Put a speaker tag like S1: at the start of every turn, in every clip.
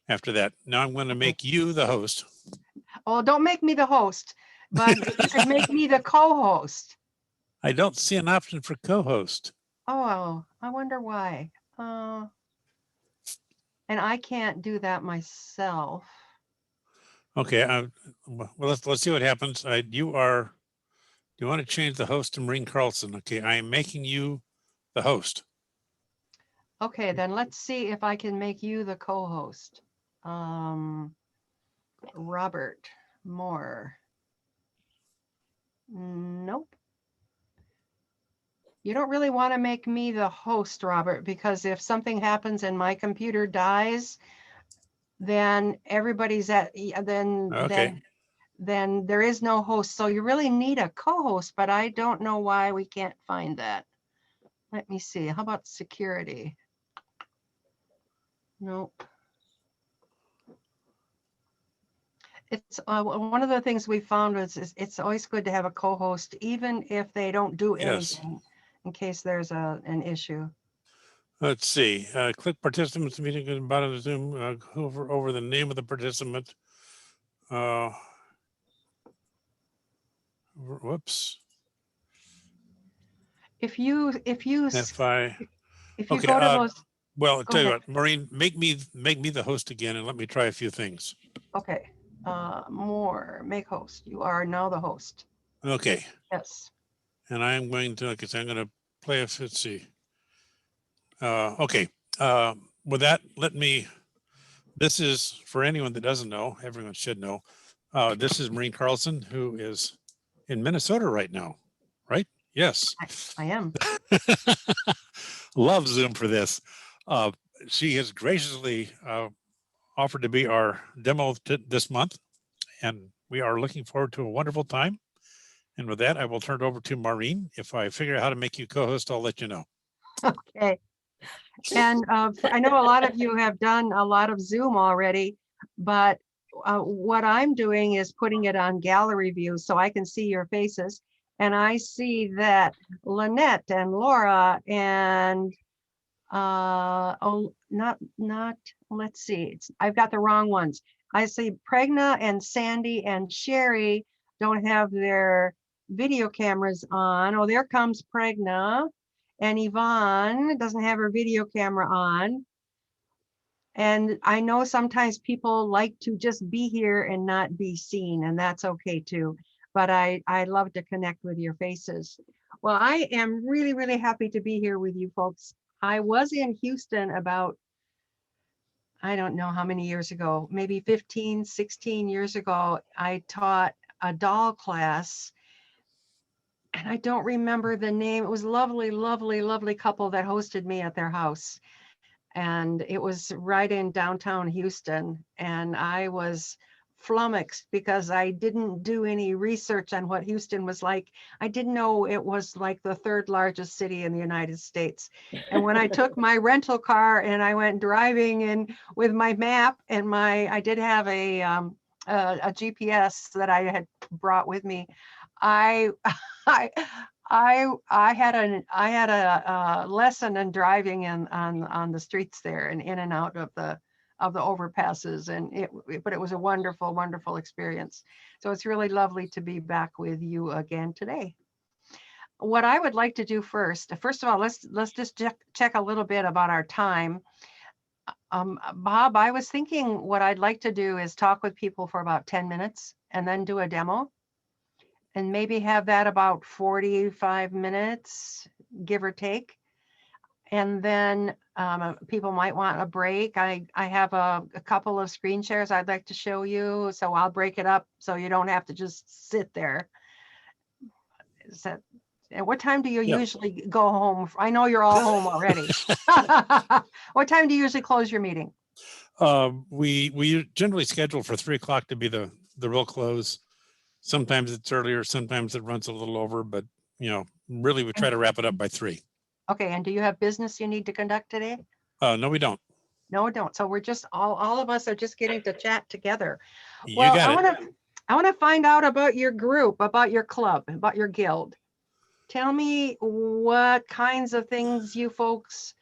S1: after that. Now I'm going to make you the host.
S2: Oh, don't make me the host, but you could make me the co-host.
S1: I don't see an option for co-host.
S2: Oh, I wonder why. And I can't do that myself.
S1: Okay. Well, let's see what happens. Do you want to change the host to Maureen Carlson? Okay. I am making you the host.
S2: Okay, then let's see if I can make you the co-host. Robert Moore. Nope. You don't really want to make me the host, Robert, because if something happens and my computer dies, then everybody's
S1: Okay.
S2: then there is no host. So you really need a co-host, but I don't know why we can't find that. Let me see. How about security? Nope. It's one of the things we found is it's always good to have a co-host, even if they don't do anything, in case there's an issue.
S1: Let's see. Click participants meeting at the bottom of the Zoom. Hover over the name of the participant. Whoops.
S2: If you
S1: If
S2: you go to those.
S1: Well,
S2: Go
S1: tell you
S2: ahead.
S1: what, Maureen, make me the host again and let me try a few things.
S2: Okay. More make host. You are now the host.
S1: Okay.
S2: Yes.
S1: And I'm going to, because I'm going to play a, let's see. Okay. With that, this is for anyone that doesn't know, everyone should know. This is Maureen Carlson, who is in Minnesota right now, right? Yes.
S2: I am.
S1: Love Zoom for this. She has graciously offered to be our demo this month, and we are looking forward to a wonderful time. And with that, I will turn it over to Maureen. If I figure out how to make you co-host, I'll let you know.
S2: Okay. And I know a lot of you have done a lot of Zoom already, but what I'm doing is putting it on gallery view so I can see your faces. And I see that Lynette and Laura and let's see, I've got the wrong ones. I see Pregna and Sandy and Sherry don't have their video cameras on. Oh, there comes Pregna. And Yvonne doesn't have her video camera on. And I know sometimes people like to just be here and not be seen, and that's okay too. But I love to connect with your faces. Well, I am really, really happy to be here with you folks. I was in Houston about, I don't know how many years ago, maybe 15, 16 years ago. I taught a doll class. And I don't remember the name. It was lovely, lovely, lovely couple that hosted me at their house. And it was right in downtown Houston. And I was flummoxed because I didn't do any research on what Houston was like. I didn't know it was like the third largest city in the United States. And when I took my rental car and I went driving in with my map and I did have a GPS that I had brought with me. I had a lesson in driving on the streets there and in and out of the overpasses, and but it was a wonderful, wonderful experience. So it's really lovely to be back with you again today. What I would like to do first of all, let's just check a little bit about our time. Bob, I was thinking what I'd like to do is talk with people for about 10 minutes and then do a demo. And maybe have that about 45 minutes, give or take. And then people might want a break. I have a couple of screen shares I'd like to show you. So I'll break it up so you don't have to just sit there. At what time do you usually go home? I know you're all home already. What time do you usually close your meeting?
S1: We generally schedule for 3 o'clock to be the real close. Sometimes it's earlier, sometimes it runs a little over, but really we try to wrap it up by 3.
S2: Okay, and do you have business you need to conduct today?
S1: No, we don't.
S2: No, we don't. So we're just all of us are just getting to chat together.
S1: Well,
S2: I want to find out about your group, about your club, about your guild. Tell me what kinds of things you folks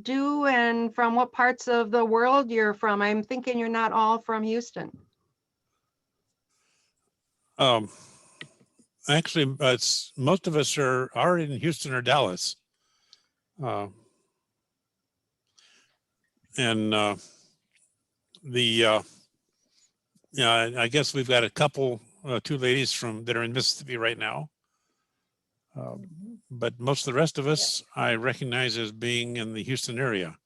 S2: do and from what parts of the world you're from. I'm thinking you're not all from Houston.
S1: Actually, it's most of us are in Houston or Dallas. And the yeah, I guess we've got a couple, two ladies that are in Mississippi right now. But most of the rest of us, I recognize as being in the Houston area.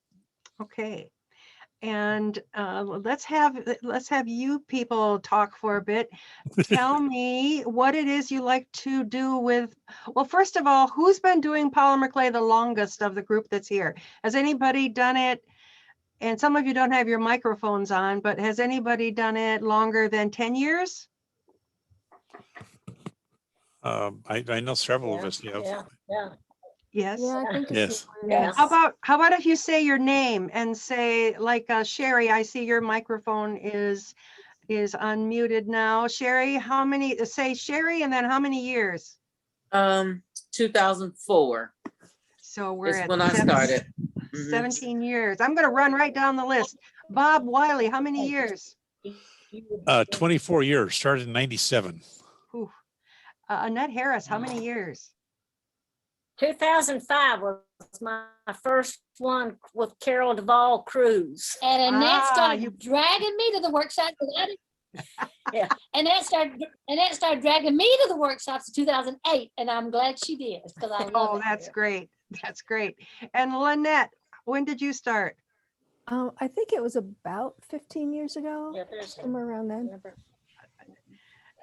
S2: Okay. And let's have you people talk for a bit. Tell me what it is you like to do with, well, first of all, who's been doing polymer clay the longest of the group that's here? Has anybody done it? And some of you don't have your microphones on, but has anybody done it longer than 10 years?
S1: I know several of us have.
S2: Yes.
S3: Yeah, I think
S1: Yes.
S3: yes.
S2: How about if you say your name and say, like, Sherry, I see your microphone is unmuted now. Sherry, say Sherry, and then how many years?
S4: 2004
S2: So we're
S4: is
S2: at
S4: when I started.
S2: 17 years. I'm going to run right down the list. Bob Wiley, how many years?
S1: 24 years, started in 97.
S2: Whew. Annette Harris, how many years?
S3: 2005 was my first one with Carol Duvall Cruz. And Annette started dragging me to the workshop. Yeah, Annette started dragging me to the workshops in 2008, and I'm glad she did because I love it.
S2: Oh, that's great. That's great. And Lynette, when did you start?
S5: I think it was about 15 years ago,
S3: Yeah, there's
S5: somewhere around then.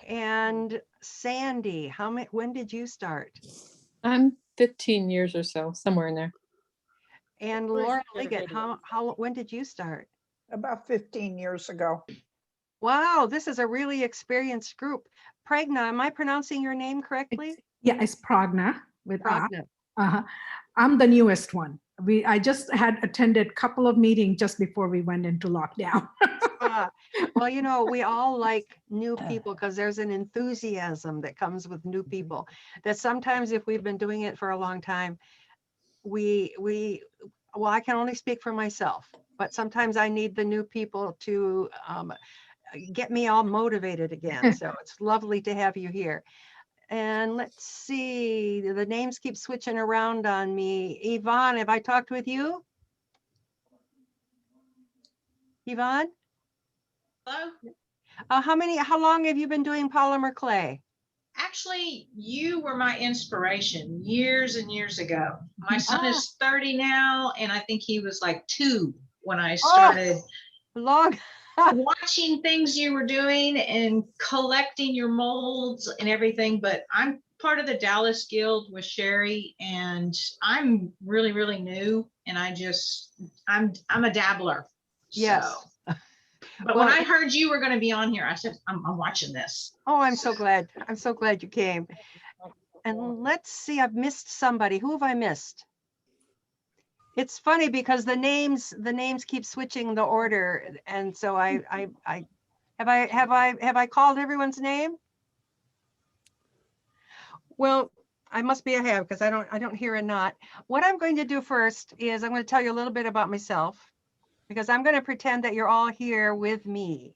S2: And Sandy, when did you start?
S6: I'm 15 years or so, somewhere in there.
S2: And Laura Liggett, when did you start?
S7: About 15 years ago.
S2: Wow, this is a really experienced group. Pragna, am I pronouncing your name correctly?
S8: Yeah, it's Pragna with
S2: Pragna.
S8: I'm the newest one. I just had attended a couple of meetings just before we went into lockdown.
S2: Well, you know, we all like new people because there's an enthusiasm that comes with new people that sometimes if we've been doing it for a long time, well, I can only speak for myself, but sometimes I need the new people to get me all motivated again. So it's lovely to have you here. And let's see, the names keep switching around on me. Yvonne, have I talked with you? Yvonne?
S9: Hello?
S2: How long have you been doing polymer clay?
S9: Actually, you were my inspiration years and years ago. My son is 30 now, and I think he was like 2 when I started watching things you were doing and collecting your molds and everything. But I'm part of the Dallas Guild with Sherry, and I'm really, really new, and I'm a dabbler.
S2: Yes.
S9: So. But when I heard you were going to be on here, I said, I'm watching this.
S2: Oh, I'm so glad. I'm so glad you came. And let's see, I've missed somebody. Who have I missed? It's funny because the names keep switching the order. And so have I called everyone's name? Well, I must be a have because I don't hear a not. What I'm going to do first is I'm going to tell you a little bit about myself, because I'm going to pretend that you're all here with me,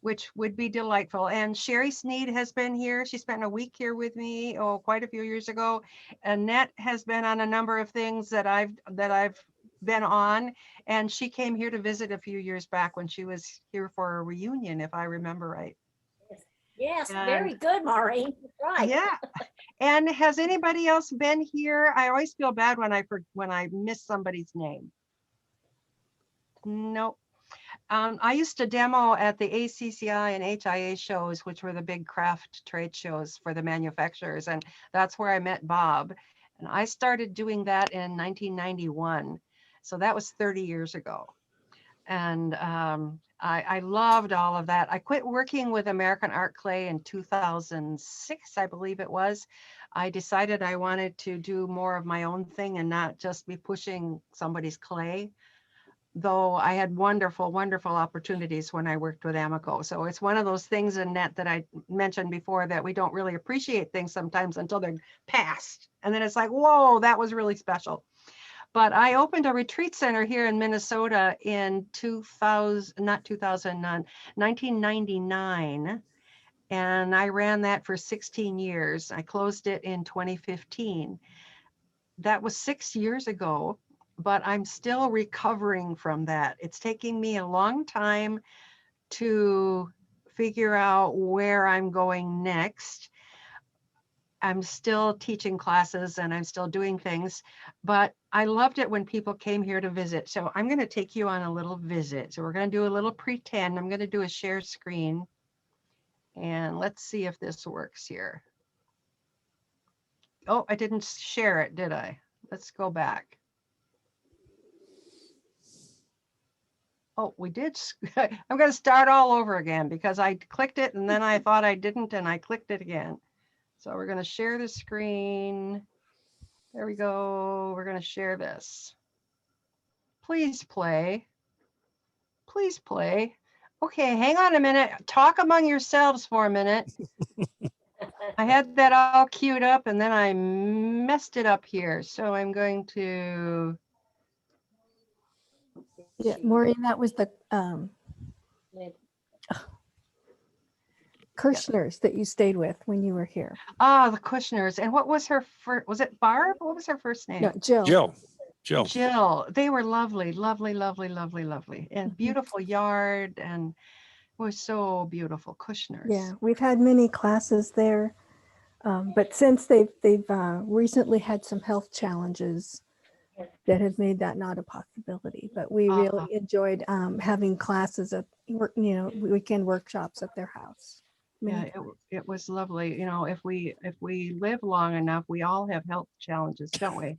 S2: which would be delightful. And Sherry Sneed has been here. She spent a week here with me, quite a few years ago. Annette has been on a number of things that I've been on, and she came here to visit a few years back when she was here for a reunion, if I remember right.
S3: Yes, very good, Maureen. Right.
S2: Yeah. And has anybody else been here? I always feel bad when I miss somebody's name. No. I used to demo at the ACCI and HIA shows, which were the big craft trade shows for the manufacturers. And that's where I met Bob. And I started doing that in 1991. So that was 30 years ago. And I loved all of that. I quit working with American Art Clay in 2006, I believe it was. I decided I wanted to do more of my own thing and not just be pushing somebody's clay. Though I had wonderful, wonderful opportunities when I worked with Amico. So it's one of those things, Annette, that I mentioned before, that we don't really appreciate things sometimes until they're past. And then it's like, whoa, that was really special. But I opened a retreat center here in Minnesota in 1999. And I ran that for 16 years. I closed it in 2015. That was 6 years ago, but I'm still recovering from that. It's taking me a long time to figure out where I'm going next. I'm still teaching classes and I'm still doing things, but I loved it when people came here to visit. So I'm going to take you on a little visit. So we're going to do a little pretend. I'm going to do a share screen. And let's see if this works here. Oh, I didn't share it, did I? Let's go back. Oh, we did. I'm going to start all over again because I clicked it and then I thought I didn't and I clicked it again. So we're going to share the screen. There we go. We're going to share this. Please play. Please play. Okay, hang on a minute. Talk among yourselves for a minute. I had that all queued up and then I messed it up here. So I'm going to.
S5: Yeah, Maureen, that was the Kirschners that you stayed with when you were here.
S2: Ah, the Kushners. And what was her first? Was it Barb? What was her first name?
S5: No, Jill.
S1: Jill.
S2: Jill. They were lovely, lovely, lovely, lovely, lovely, and beautiful yard, and it was so beautiful. Kushners.
S5: Yeah, we've had many classes there, but since they've recently had some health challenges that have made that not a possibility. But we really enjoyed having classes at work, weekend workshops at their house.
S2: Yeah, it was lovely. You know, if we live long enough, we all have health challenges, don't we?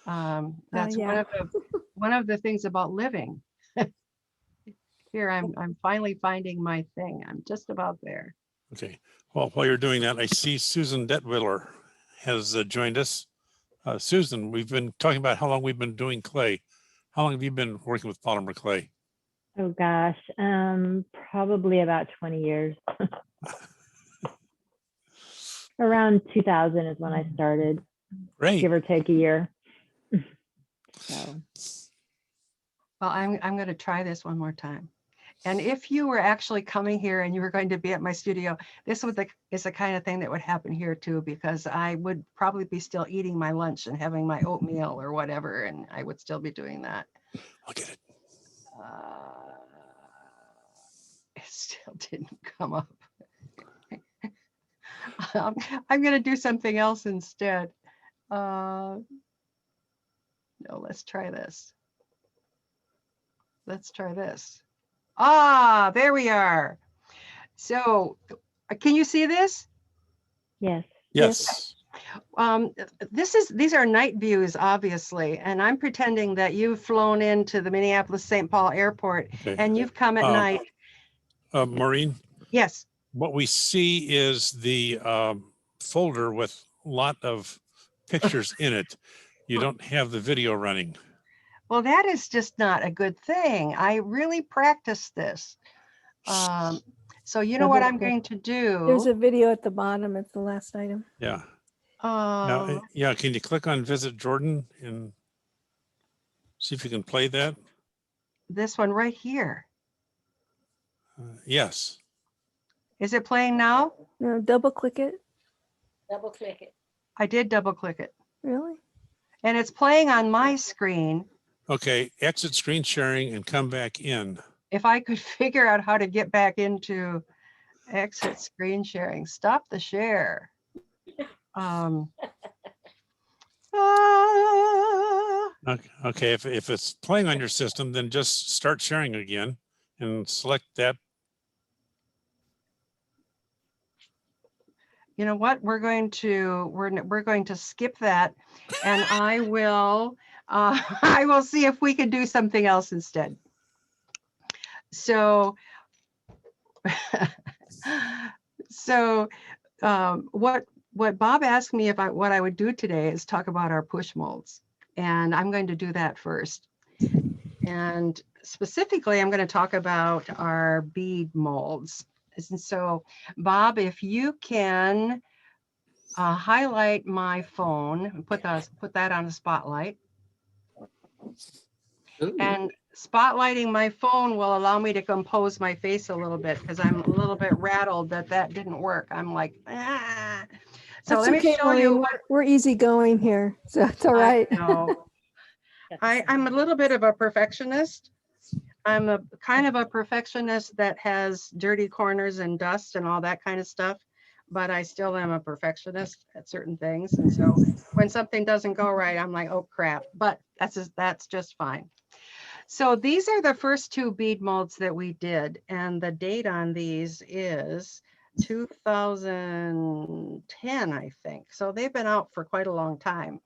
S2: That's
S5: yeah.
S2: one of the things about living. Here, I'm finally finding my thing. I'm just about there.
S1: Okay. Well, while you're doing that, I see Susan Detwiller has joined us. Susan, we've been talking about how long we've been doing clay. How long have you been working with polymer clay?
S4: Oh gosh, probably about 20 years. Around 2000 is when I started.
S1: Great.
S4: Give or take a year. So.
S2: Well, I'm going to try this one more time. And if you were actually coming here and you were going to be at my studio, this is the kind of thing that would happen here too, because I would probably be still eating my lunch and having my oatmeal or whatever, and I would still be doing that.
S1: I'll get it.
S2: It still didn't come up. I'm going to do something else instead. No, let's try this. Let's try this. Ah, there we are. So can you see this?
S4: Yes.
S1: Yes.
S2: These are night views, obviously, and I'm pretending that you've flown into the Minneapolis-St. Paul airport and you've come at night.
S1: Maureen?
S2: Yes.
S1: What we see is the folder with a lot of pictures in it. You don't have the video running.
S2: Well, that is just not a good thing. I really practiced this. So you know what I'm going to do?
S5: There's a video at the bottom. It's the last item.
S1: Yeah. Yeah. Can you click on Visit Jordan and see if you can play that?
S2: This one right here.
S1: Yes.
S2: Is it playing now?
S5: No, double click it.
S3: Double click it.
S2: I did double click it.
S5: Really?
S2: And it's playing on my screen.
S1: Okay. Exit screen sharing and come back in.
S2: If I could figure out how to get back into exit screen sharing, stop the share.
S1: Okay. If it's playing on your system, then just start sharing again and select that.
S2: You know what? We're going to skip that, and I will see if we can do something else instead. So, what Bob asked me what I would do today is talk about our push molds, and I'm going to do that first. And specifically, I'm going to talk about our bead molds. And so, Bob, if you can highlight my phone and put that on the spotlight.
S10: Ooh.
S2: And spotlighting my phone will allow me to compose my face a little bit because I'm a little bit rattled that that didn't work. I'm like, ah. So
S5: That's
S2: let me
S5: okay,
S2: show you
S5: Maureen.
S2: what
S5: We're easygoing here, so it's all
S2: I
S5: right.
S2: know. I'm a little bit of a perfectionist. I'm a kind of a perfectionist that has dirty corners and dust and all that kind of stuff, but I still am a perfectionist at certain things. And so when something doesn't go right, I'm like, oh crap, but that's just fine. So these are the first two bead molds that we did, and the date on these is 2010, I think. So they've been out for quite a long time.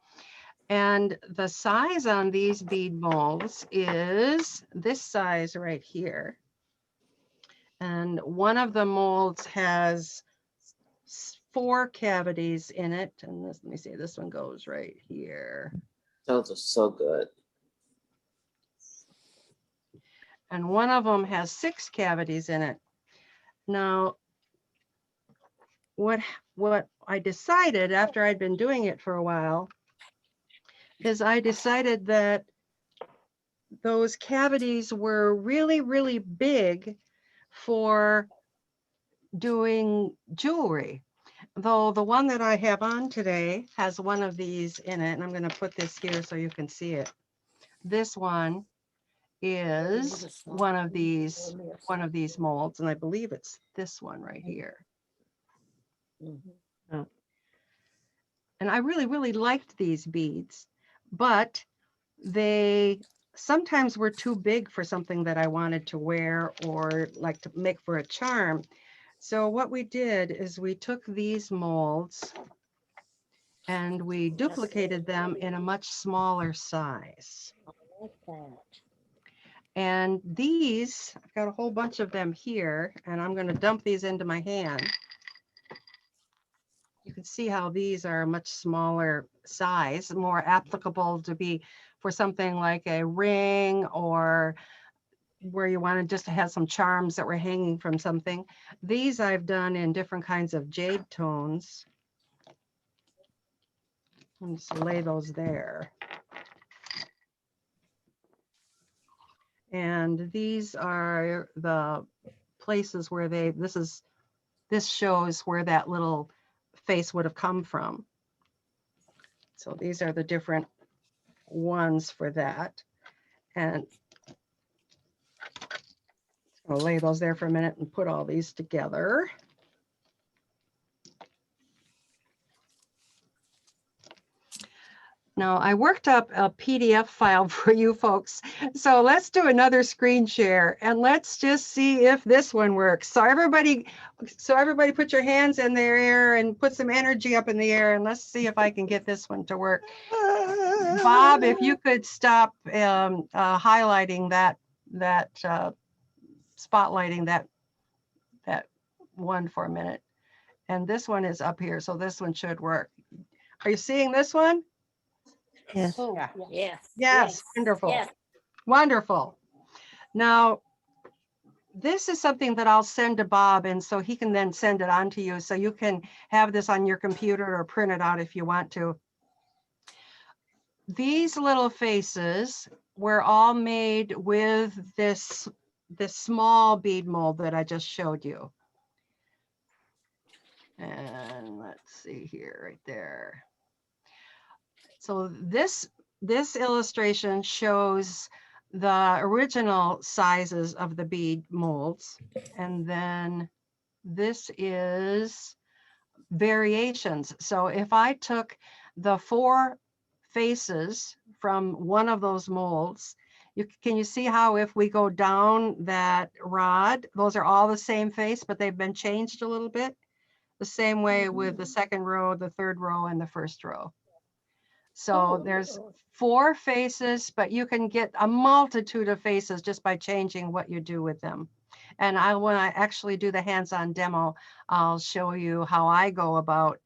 S2: And the size on these bead molds is this size right here. And one of the molds has 4 cavities in it. And this, let me see, this one goes right here.
S10: Those are so good.
S2: And one of them has 6 cavities in it. Now, what I decided after I'd been doing it for a while is I decided that those cavities were really, really big for doing jewelry. Though the one that I have on today has one of these in it, and I'm going to put this here so you can see it. This one is one of these molds, and I believe it's this one right here.
S3: Mhm.
S2: And I really, really liked these beads, but they sometimes were too big for something that I wanted to wear or like to make for a charm. So what we did is we took these molds and we duplicated them in a much smaller size.
S3: I like that.
S2: And these, I've got a whole bunch of them here, and I'm going to dump these into my hand. You can see how these are a much smaller size, more applicable to be for something like a ring or where you want to just have some charms that were hanging from something. These I've done in different kinds of jade tones. I'll just lay those there. And these are the places where this shows where that little face would have come from. So these are the different ones for that. And I'll lay those there for a minute and put all these together. Now I worked up a PDF file for you folks. So let's do another screen share and let's just see if this one works. So everybody put your hands in the air and put some energy up in the air and let's see if I can get this one to work. Bob, if you could stop highlighting spotlighting that one for a minute. And this one is up here, so this one should work. Are you seeing this one?
S5: Yes.
S3: Oh,
S7: Yeah.
S3: yes.
S2: Yes, wonderful.
S3: Yes.
S2: Wonderful. Now, this is something that I'll send to Bob, and so he can then send it on to you, so you can have this on your computer or print it out if you want to. These little faces were all made with this small bead mold that I just showed you. And let's see here, right there. So this illustration shows the original sizes of the bead molds. And then this is variations. So if I took the 4 faces from one of those molds, can you see how if we go down that rod, those are all the same face, but they've been changed a little bit? The same way with the second row, the third row, and the first row. So there's 4 faces, but you can get a multitude of faces just by changing what you do with them. And when I actually do the hands-on demo, I'll show you how I go about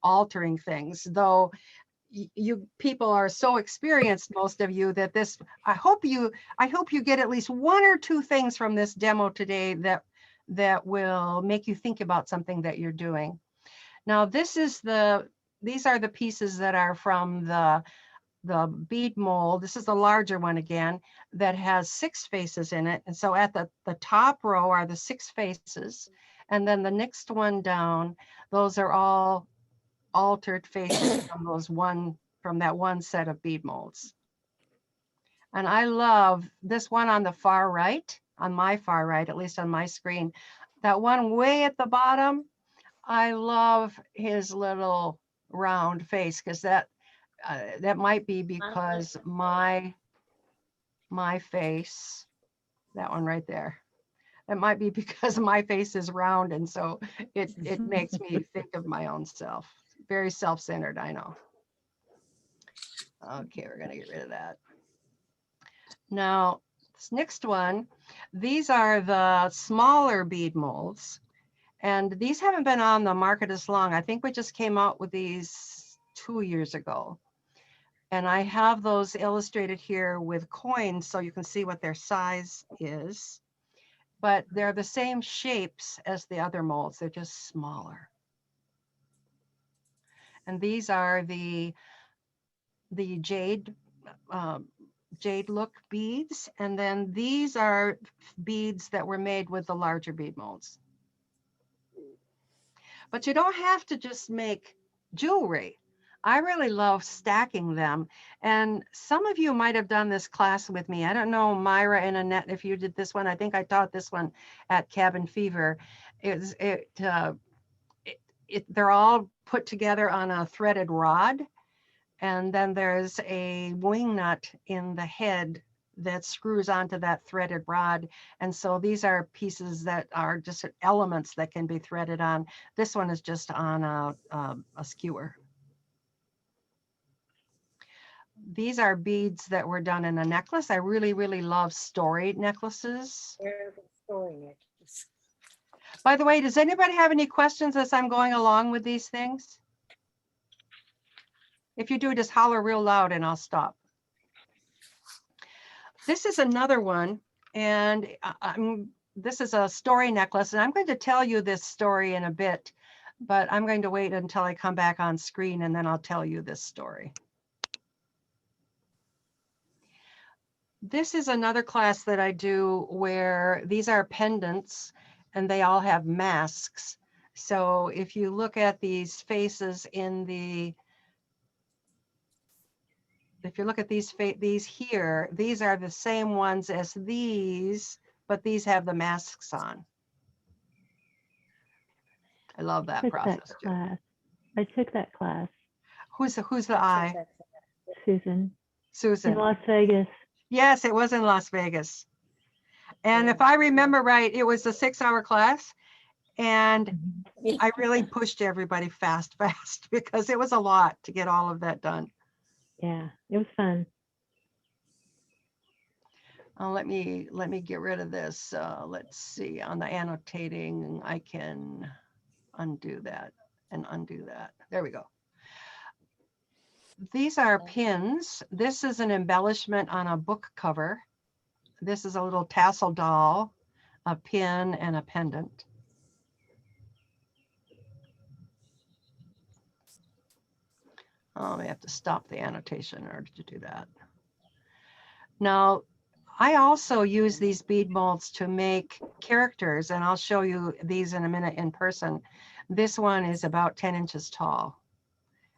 S2: altering things. Though you people are so experienced, most of you, that this, I hope you get at least 1 or 2 things from this demo today that will make you think about something that you're doing. Now, these are the pieces that are from the the bead mold. This is the larger one again, that has 6 faces in it. And so at the top row are the 6 faces. And then the next one down, those are all altered faces from that one set of bead molds. And I love this one on the far right, on my far right, at least on my screen. That one way at the bottom, I love his little round face, because that might be because my face, that one right there, it might be because my face is round, and so it makes me think of my own self. Very self-centered, I know. Okay, we're gonna get rid of that. Now, this next one, these are the smaller bead molds, and these haven't been on the market as long. I think we just came out with these 2 years ago. And I have those illustrated here with coins so you can see what their size is. But they're the same shapes as the other molds, they're just smaller. And these are the jade look beads, and then these are beads that were made with the larger bead molds. But you don't have to just make jewelry. I really love stacking them. And some of you might have done this class with me. I don't know, Myra and Annette, if you did this one. I think I taught this one at Cabin Fever. They're all put together on a threaded rod. And then there's a wing nut in the head that screws onto that threaded rod. And so these are pieces that are just elements that can be threaded on. This one is just on a skewer. These are beads that were done in a necklace. I really, really love story necklaces. By the way, does anybody have any questions as I'm going along with these things? If you do, just holler real loud and I'll stop. This is another one, and this is a story necklace, and I'm going to tell you this story in a bit, but I'm going to wait until I come back on screen and then I'll tell you this story. This is another class that I do where these are pendants and they all have masks. So if you look at these faces in the, if you look at these here, these are the same ones as these, but these have the masks on. I love that process too.
S4: I took that class.
S2: Who's the I?
S4: Susan.
S2: Susan.
S4: In Las Vegas.
S2: Yes, it was in Las Vegas. And if I remember right, it was a 6-hour class. And I really pushed everybody fast because it was a lot to get all of that done.
S4: Yeah, it was fun.
S2: Let me get rid of this. Let's see, on the annotating, I can undo that and undo that. There we go. These are pins. This is an embellishment on a book cover. This is a little tassel doll, a pin, and a pendant. I have to stop the annotation in order to do that. Now, I also use these bead molds to make characters, and I'll show you these in a minute in person. This one is about 10 inches tall,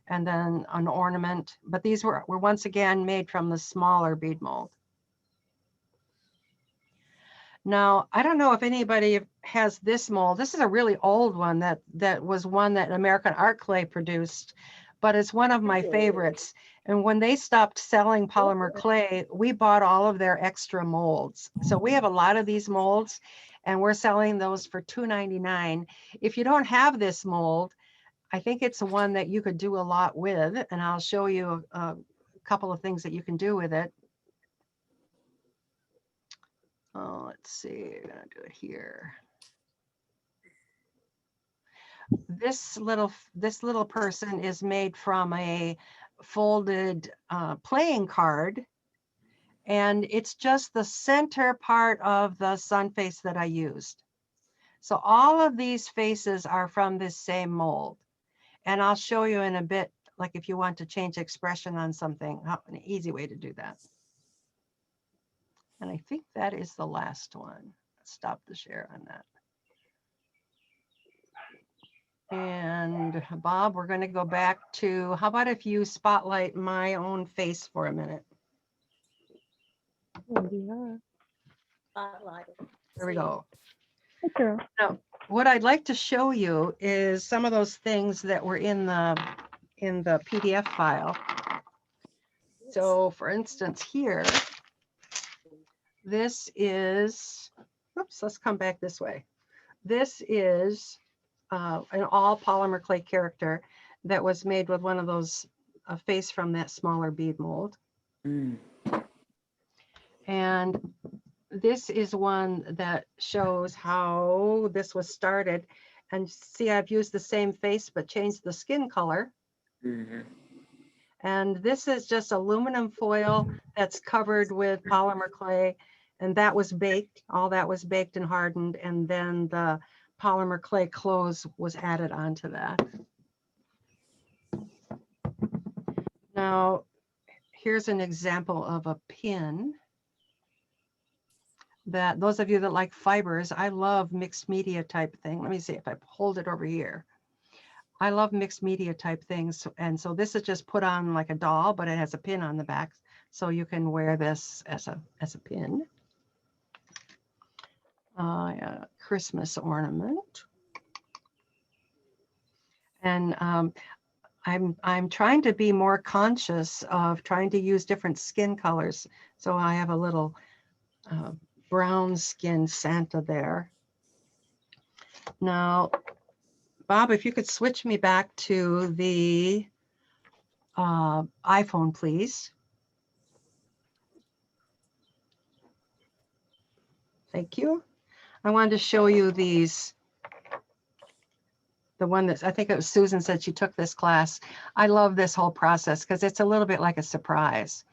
S2: and then an ornament, but these were once again made from the smaller bead mold. Now, I don't know if anybody has this mold. This is a really old one that was one that American Art Clay produced, but it's one of my favorites. And when they stopped selling polymer clay, we bought all of their extra molds. So we have a lot of these molds, and we're selling those for $2.99. If you don't have this mold, I think it's one that you could do a lot with, and I'll show you a couple of things that you can do with it. Oh, let's see, I'm gonna do it here. This little person is made from a folded playing card, and it's just the center part of the sun face that I used. So all of these faces are from this same mold, and I'll show you in a bit like if you want to change expression on something, an easy way to do that. And I think that is the last one. Stop the share on that. And Bob, we're going to go back to, how about if you spotlight my own face for a minute?
S3: Spotlighted.
S2: There we go.
S5: Hey, girl.
S2: Now, what I'd like to show you is some of those things that were in the PDF file. So for instance, here, this is, oops, let's come back this way. This is an all polymer clay character that was made with one of those, a face from that smaller bead mold.
S10: Mm.
S2: And this is one that shows how this was started. And see, I've used the same face, but changed the skin color.
S10: Mhm.
S2: And this is just aluminum foil that's covered with polymer clay. And that was baked, all that was baked and hardened. And then the polymer clay clothes was added onto that. Now, here's an example of a pin that those of you that like fibers, I love mixed media type thing. Let me see if I hold it over here. I love mixed media type things. And so this is just put on like a doll, but it has a pin on the back. So you can wear this as a pin. Yeah, Christmas ornament. And I'm trying to be more conscious of trying to use different skin colors. So I have a little brown skin Santa there. Now, Bob, if you could switch me back to the iPhone, please. Thank you. I wanted to show you these. The one that I think it was Susan said she took this class. I love this whole process because it's a little bit like a surprise.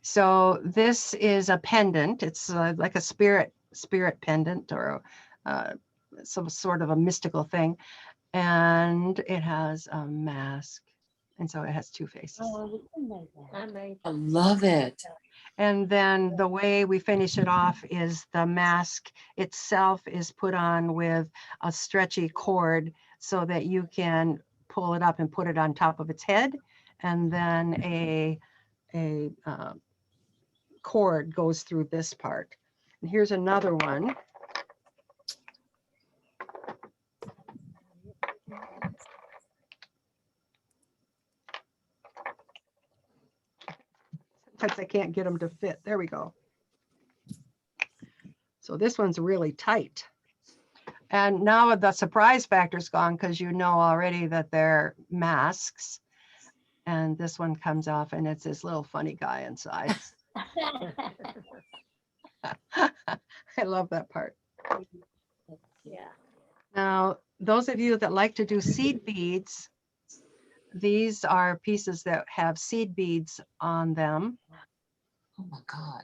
S2: So this is a pendant. It's like a spirit pendant or some sort of a mystical thing. And it has a mask. And so it has two faces.
S3: Oh, I made
S10: I love it.
S2: And then the way we finish it off is the mask itself is put on with a stretchy cord so that you can pull it up and put it on top of its head. And then a cord goes through this part. And here's another one. Sometimes I can't get them to fit. There we go. So this one's really tight. And now the surprise factor's gone because you know already that they're masks. And this one comes off and it's this little funny guy inside. I love that part.
S3: Yeah.
S2: Now, those of you that like to do seed beads, these are pieces that have seed beads on them.
S10: Oh my God.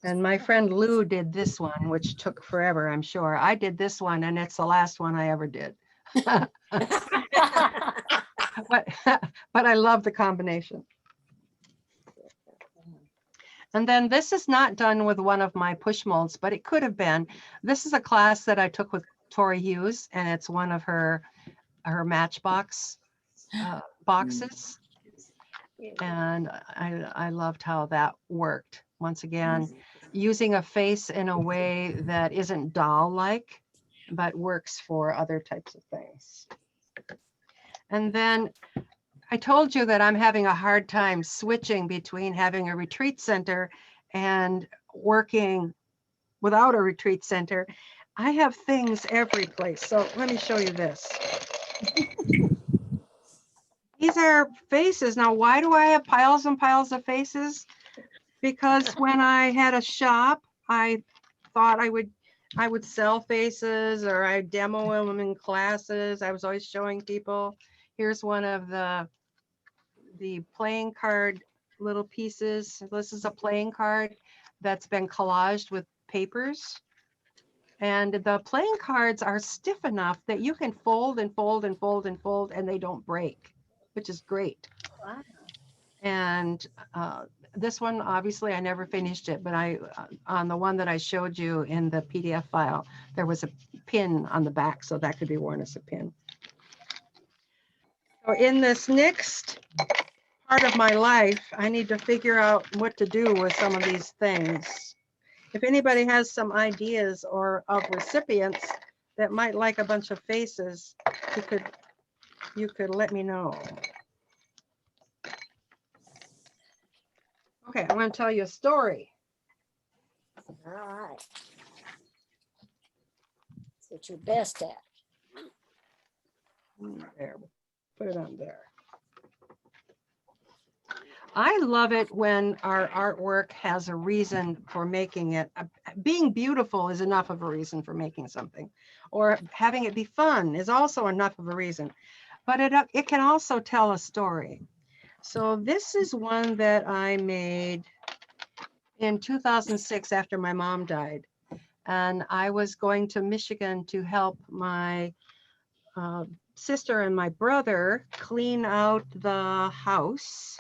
S2: And my friend Lou did this one, which took forever, I'm sure. I did this one and it's the last one I ever did. but I love the combination. And then this is not done with one of my push molds, but it could have been. This is a class that I took with Tori Hughes, and it's one of her Matchbox boxes. And I loved how that worked. Once again, using a face in a way that isn't doll-like, but works for other types of things. And then I told you that I'm having a hard time switching between having a retreat center and working without a retreat center. I have things every place. So let me show you this. These are faces. Now, why do I have piles and piles of faces? Because when I had a shop, I thought I would sell faces or I demo them in classes. I was always showing people. Here's one of the playing card little pieces. This is a playing card that's been collaged with papers. And the playing cards are stiff enough that you can fold and fold and fold and fold and they don't break. which is great.
S3: Wow.
S2: And this one, obviously, I never finished it, but on the one that I showed you in the PDF file, there was a pin on the back, so that could be worn as a pin. So in this next part of my life, I need to figure out what to do with some of these things. If anybody has some ideas or of recipients that might like a bunch of faces, you could let me know. Okay, I'm going to tell you a story.
S3: All right. That's what you're best at.
S2: There, put it on there. I love it when our artwork has a reason for making it. Being beautiful is enough of a reason for making something, or having it be fun is also enough of a reason, but it can also tell a story. So this is one that I made in 2006 after my mom died. And I was going to Michigan to help my sister and my brother clean out the house,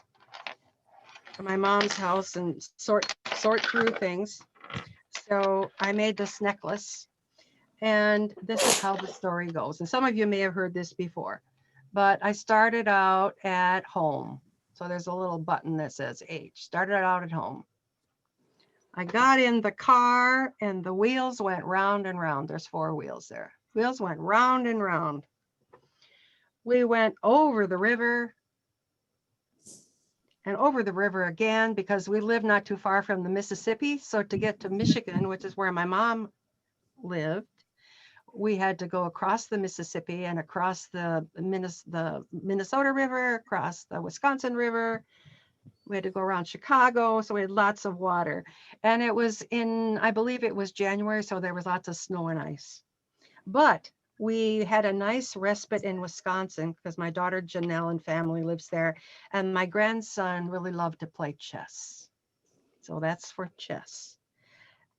S2: my mom's house, and sort through things. So I made this necklace, and this is how the story goes. And some of you may have heard this before, but I started out at home. So there's a little button that says H. Started out at home. I got in the car and the wheels went round and round. There's 4 wheels there. Wheels went round and round. We went over the river and over the river again because we live not too far from the Mississippi. So to get to Michigan, which is where my mom lived, we had to go across the Mississippi and across the Minnesota River, across the Wisconsin River. We had to go around Chicago, so we had lots of water. And it was I believe it was January, so there was lots of snow and ice. But we had a nice respite in Wisconsin because my daughter Janelle and family lives there. And my grandson really loved to play chess. So that's for chess.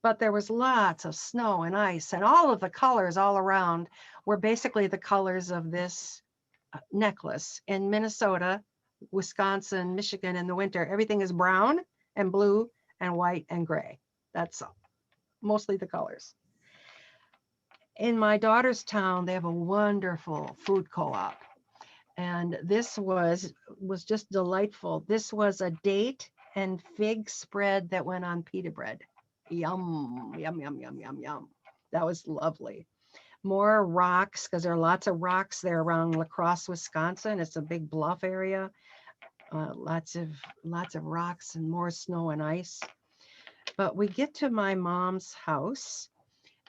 S2: But there was lots of snow and ice, and all of the colors all around were basically the colors of this necklace. In Minnesota, Wisconsin, Michigan in the winter, everything is brown and blue and white and gray. That's mostly the colors. In my daughter's town, they have a wonderful food co-op. And this was just delightful. This was a date and fig spread that went on pita bread. Yum, yum, yum, yum, yum, yum. That was lovely. More rocks, because there are lots of rocks there around La Crosse, Wisconsin. It's a big bluff area. Lots of rocks and more snow and ice. But we get to my mom's house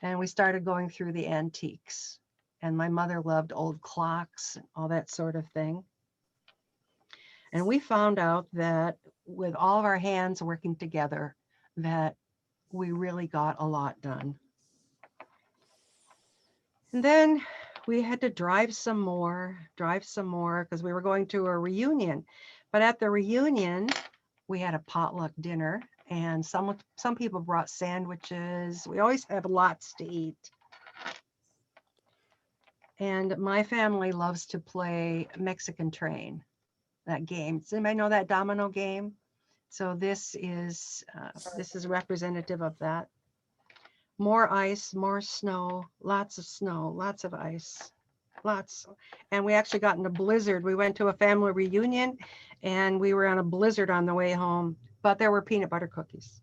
S2: and we started going through the antiques. And my mother loved old clocks and all that sort of thing. And we found out that with all of our hands working together, that we really got a lot done. And then we had to drive some more because we were going to a reunion. But at the reunion, we had a potluck dinner and some people brought sandwiches. We always have lots to eat. And my family loves to play Mexican Train, that game. Does anybody know that domino game? So this is representative of that. More ice, more snow, lots of ice, lots. And we actually got in a blizzard. We went to a family reunion and we were on a blizzard on the way home, but there were peanut butter cookies.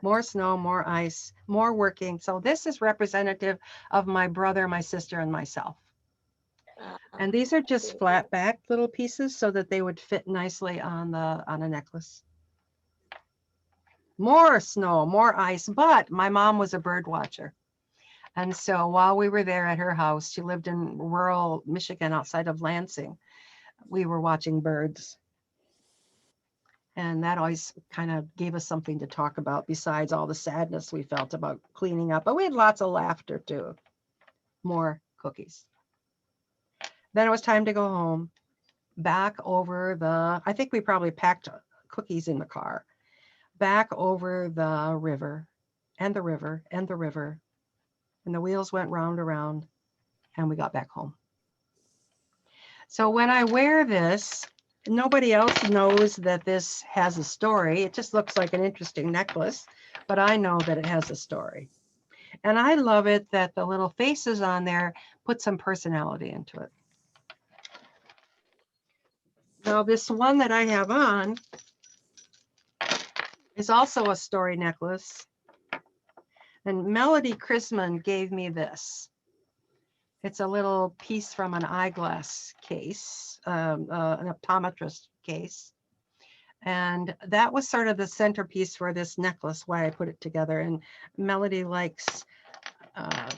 S2: More snow, more ice, more working. So this is representative of my brother, my sister, and myself. And these are just flat back little pieces so that they would fit nicely on a necklace. More snow, more ice, but my mom was a bird watcher. And so while we were there at her house, she lived in rural Michigan outside of Lansing, we were watching birds. And that always kind of gave us something to talk about besides all the sadness we felt about cleaning up. But we had lots of laughter too. More cookies. Then it was time to go home. Back over I think we probably packed cookies in the car. Back over the river and the river and the river. And the wheels went round around and we got back home. So when I wear this, nobody else knows that this has a story. It just looks like an interesting necklace, but I know that it has a story. And I love it that the little faces on there put some personality into it. Now this one that I have on is also a story necklace. And Melody Chrisman gave me this. It's a little piece from an eyeglass case, an optometrist case. And that was sort of the centerpiece for this necklace, why I put it together. And Melody likes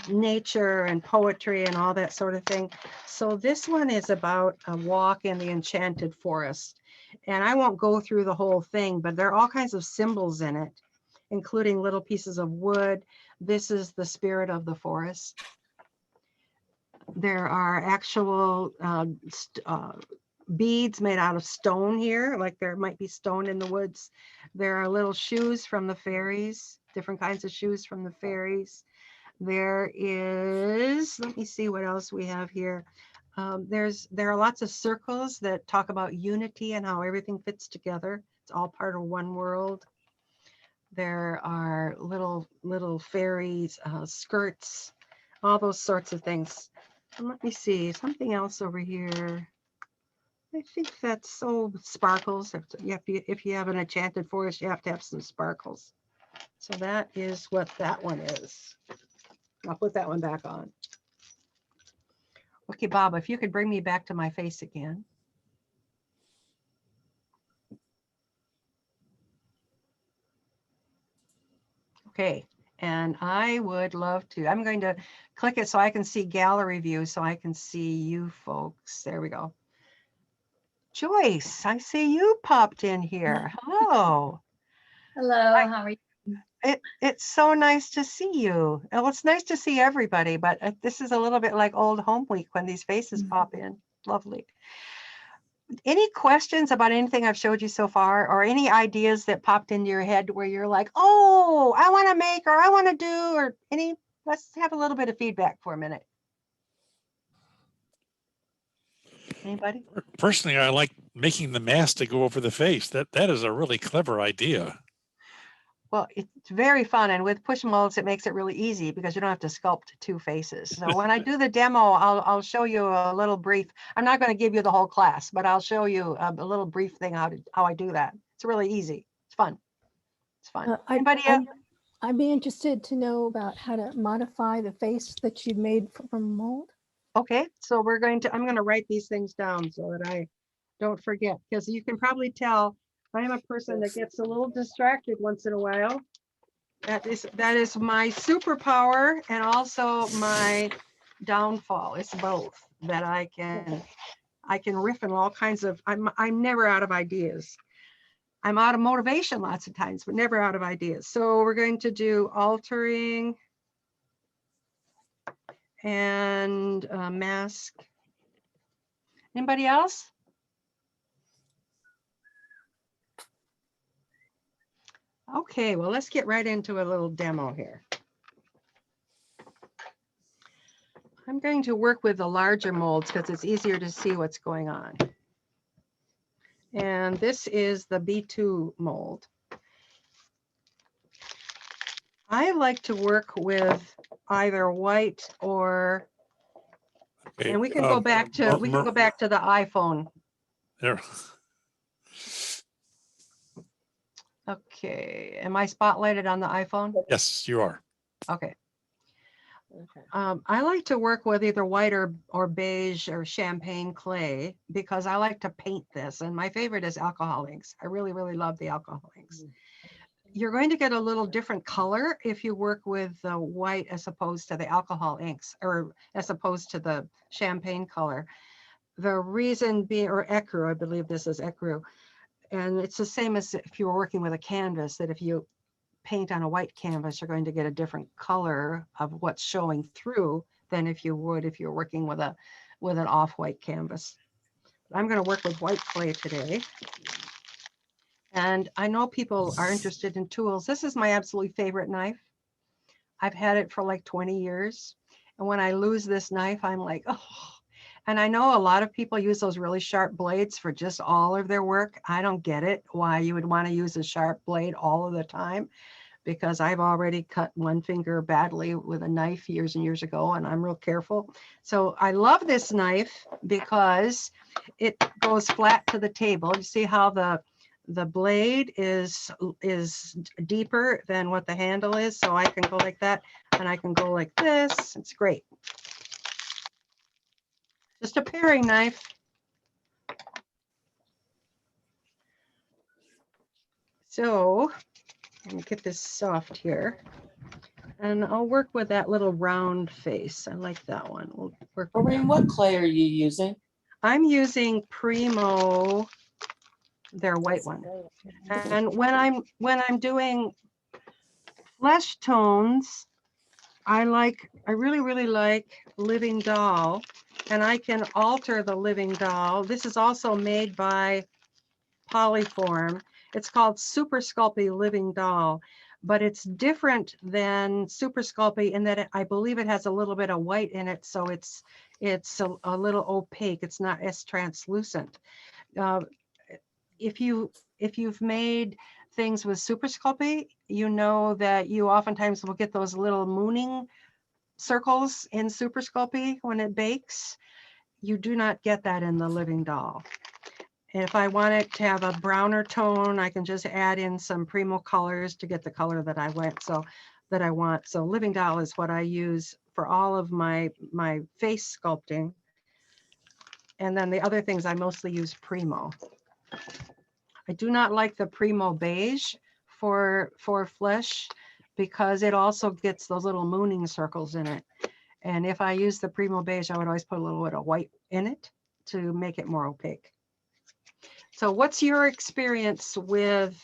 S2: nature and poetry and all that sort of thing. So this one is about a walk in the enchanted forest. And I won't go through the whole thing, but there are all kinds of symbols in it, including little pieces of wood. This is the spirit of the forest. There are actual beads made out of stone here, like there might be stone in the woods. There are little shoes from the fairies, different kinds of shoes from the fairies. There is, let me see what else we have here. There are lots of circles that talk about unity and how everything fits together. It's all part of one world. There are little fairies, skirts, all those sorts of things. And let me see, something else over here. I think that's sparkles. If you have an enchanted forest, you have to have some sparkles. So that is what that one is. I'll put that one back on. Okay, Bob, if you could bring me back to my face again. Okay, and I would love to, I'm going to click it so I can see gallery view, so I can see you folks. There we go. Joyce, I see you popped in here. Hello.
S3: Hello, how are you?
S2: It's so nice to see you. Well, it's nice to see everybody, but this is a little bit like old home week when these faces pop in. Lovely. Any questions about anything I've showed you so far, or any ideas that popped into your head where you're like, oh, I want to make, or I want to do, or any? Let's have a little bit of feedback for a minute. Anybody?
S1: Personally, I like making the mask to go over the face. That is a really clever idea.
S2: Well, it's very fun, and with push molds, it makes it really easy because you don't have to sculpt two faces. So when I do the demo, I'll show you a little brief. I'm not going to give you the whole class, but I'll show you a little brief thing how I do that. It's really easy. It's fun. It's fun. Anybody else?
S5: I'd be interested to know about how to modify the face that you made from mold.
S2: Okay, so I'm going to write these things down so that I don't forget, because you can probably tell I'm a person that gets a little distracted once in a while. That is my superpower and also my downfall. It's both, that I can riff in all kinds of, I'm never out of ideas. I'm out of motivation lots of times, but never out of ideas. So we're going to do altering and mask. Anybody else? Okay, well, let's get right into a little demo here. I'm going to work with the larger molds because it's easier to see what's going on. And this is the B2 mold. I like to work with either white or,
S1: Okay,
S2: and we can go back to the iPhone.
S1: There.
S2: Okay, am I spotlighted on the iPhone?
S1: Yes, you are.
S2: Okay. I like to work with either white or beige or champagne clay because I like to paint this, and my favorite is alcohol inks. I really, really love the alcohol inks. You're going to get a little different color if you work with the white as opposed to the alcohol inks, or as opposed to the champagne color. The reason being, or ecru, I believe this is ecru, and it's the same as if you were working with a canvas, that if you paint on a white canvas, you're going to get a different color of what's showing through than if you would if you're working with an off-white canvas. I'm going to work with white clay today. And I know people are interested in tools. This is my absolute favorite knife. I've had it for like 20 years. And when I lose this knife, I'm like, oh, And I know a lot of people use those really sharp blades for just all of their work. I don't get it, why you would want to use a sharp blade all of the time, because I've already cut one finger badly with a knife years and years ago, and I'm real careful. So I love this knife because it goes flat to the table. You see how the blade is deeper than what the handle is. So I can go like that, and I can go like this. It's great. Just a paring knife. So let me get this soft here. And I'll work with that little round face. I like that one. We'll work with
S10: Maureen,
S2: that.
S10: what clay are you using?
S2: I'm using Primo, their white one. And when I'm doing flesh tones, I really like Living Doll, and I can alter the Living Doll. This is also made by Polyform. It's called Super Sculpey Living Doll, but it's different than Super Sculpey in that I believe it has a little bit of white in it, so it's a little opaque. It's not as translucent. If you've made things with Super Sculpey, you know that you oftentimes will get those little mooning circles in Super Sculpey when it bakes. You do not get that in the Living Doll. And if I want it to have a browner tone, I can just add in some Primo colors to get the color that I want. So Living Doll is what I use for all of my face sculpting. And then the other things I mostly use Primo. I do not like the Primo beige for flesh because it also gets those little mooning circles in it. And if I use the Primo beige, I would always put a little bit of white in it to make it more opaque. So what's your experience with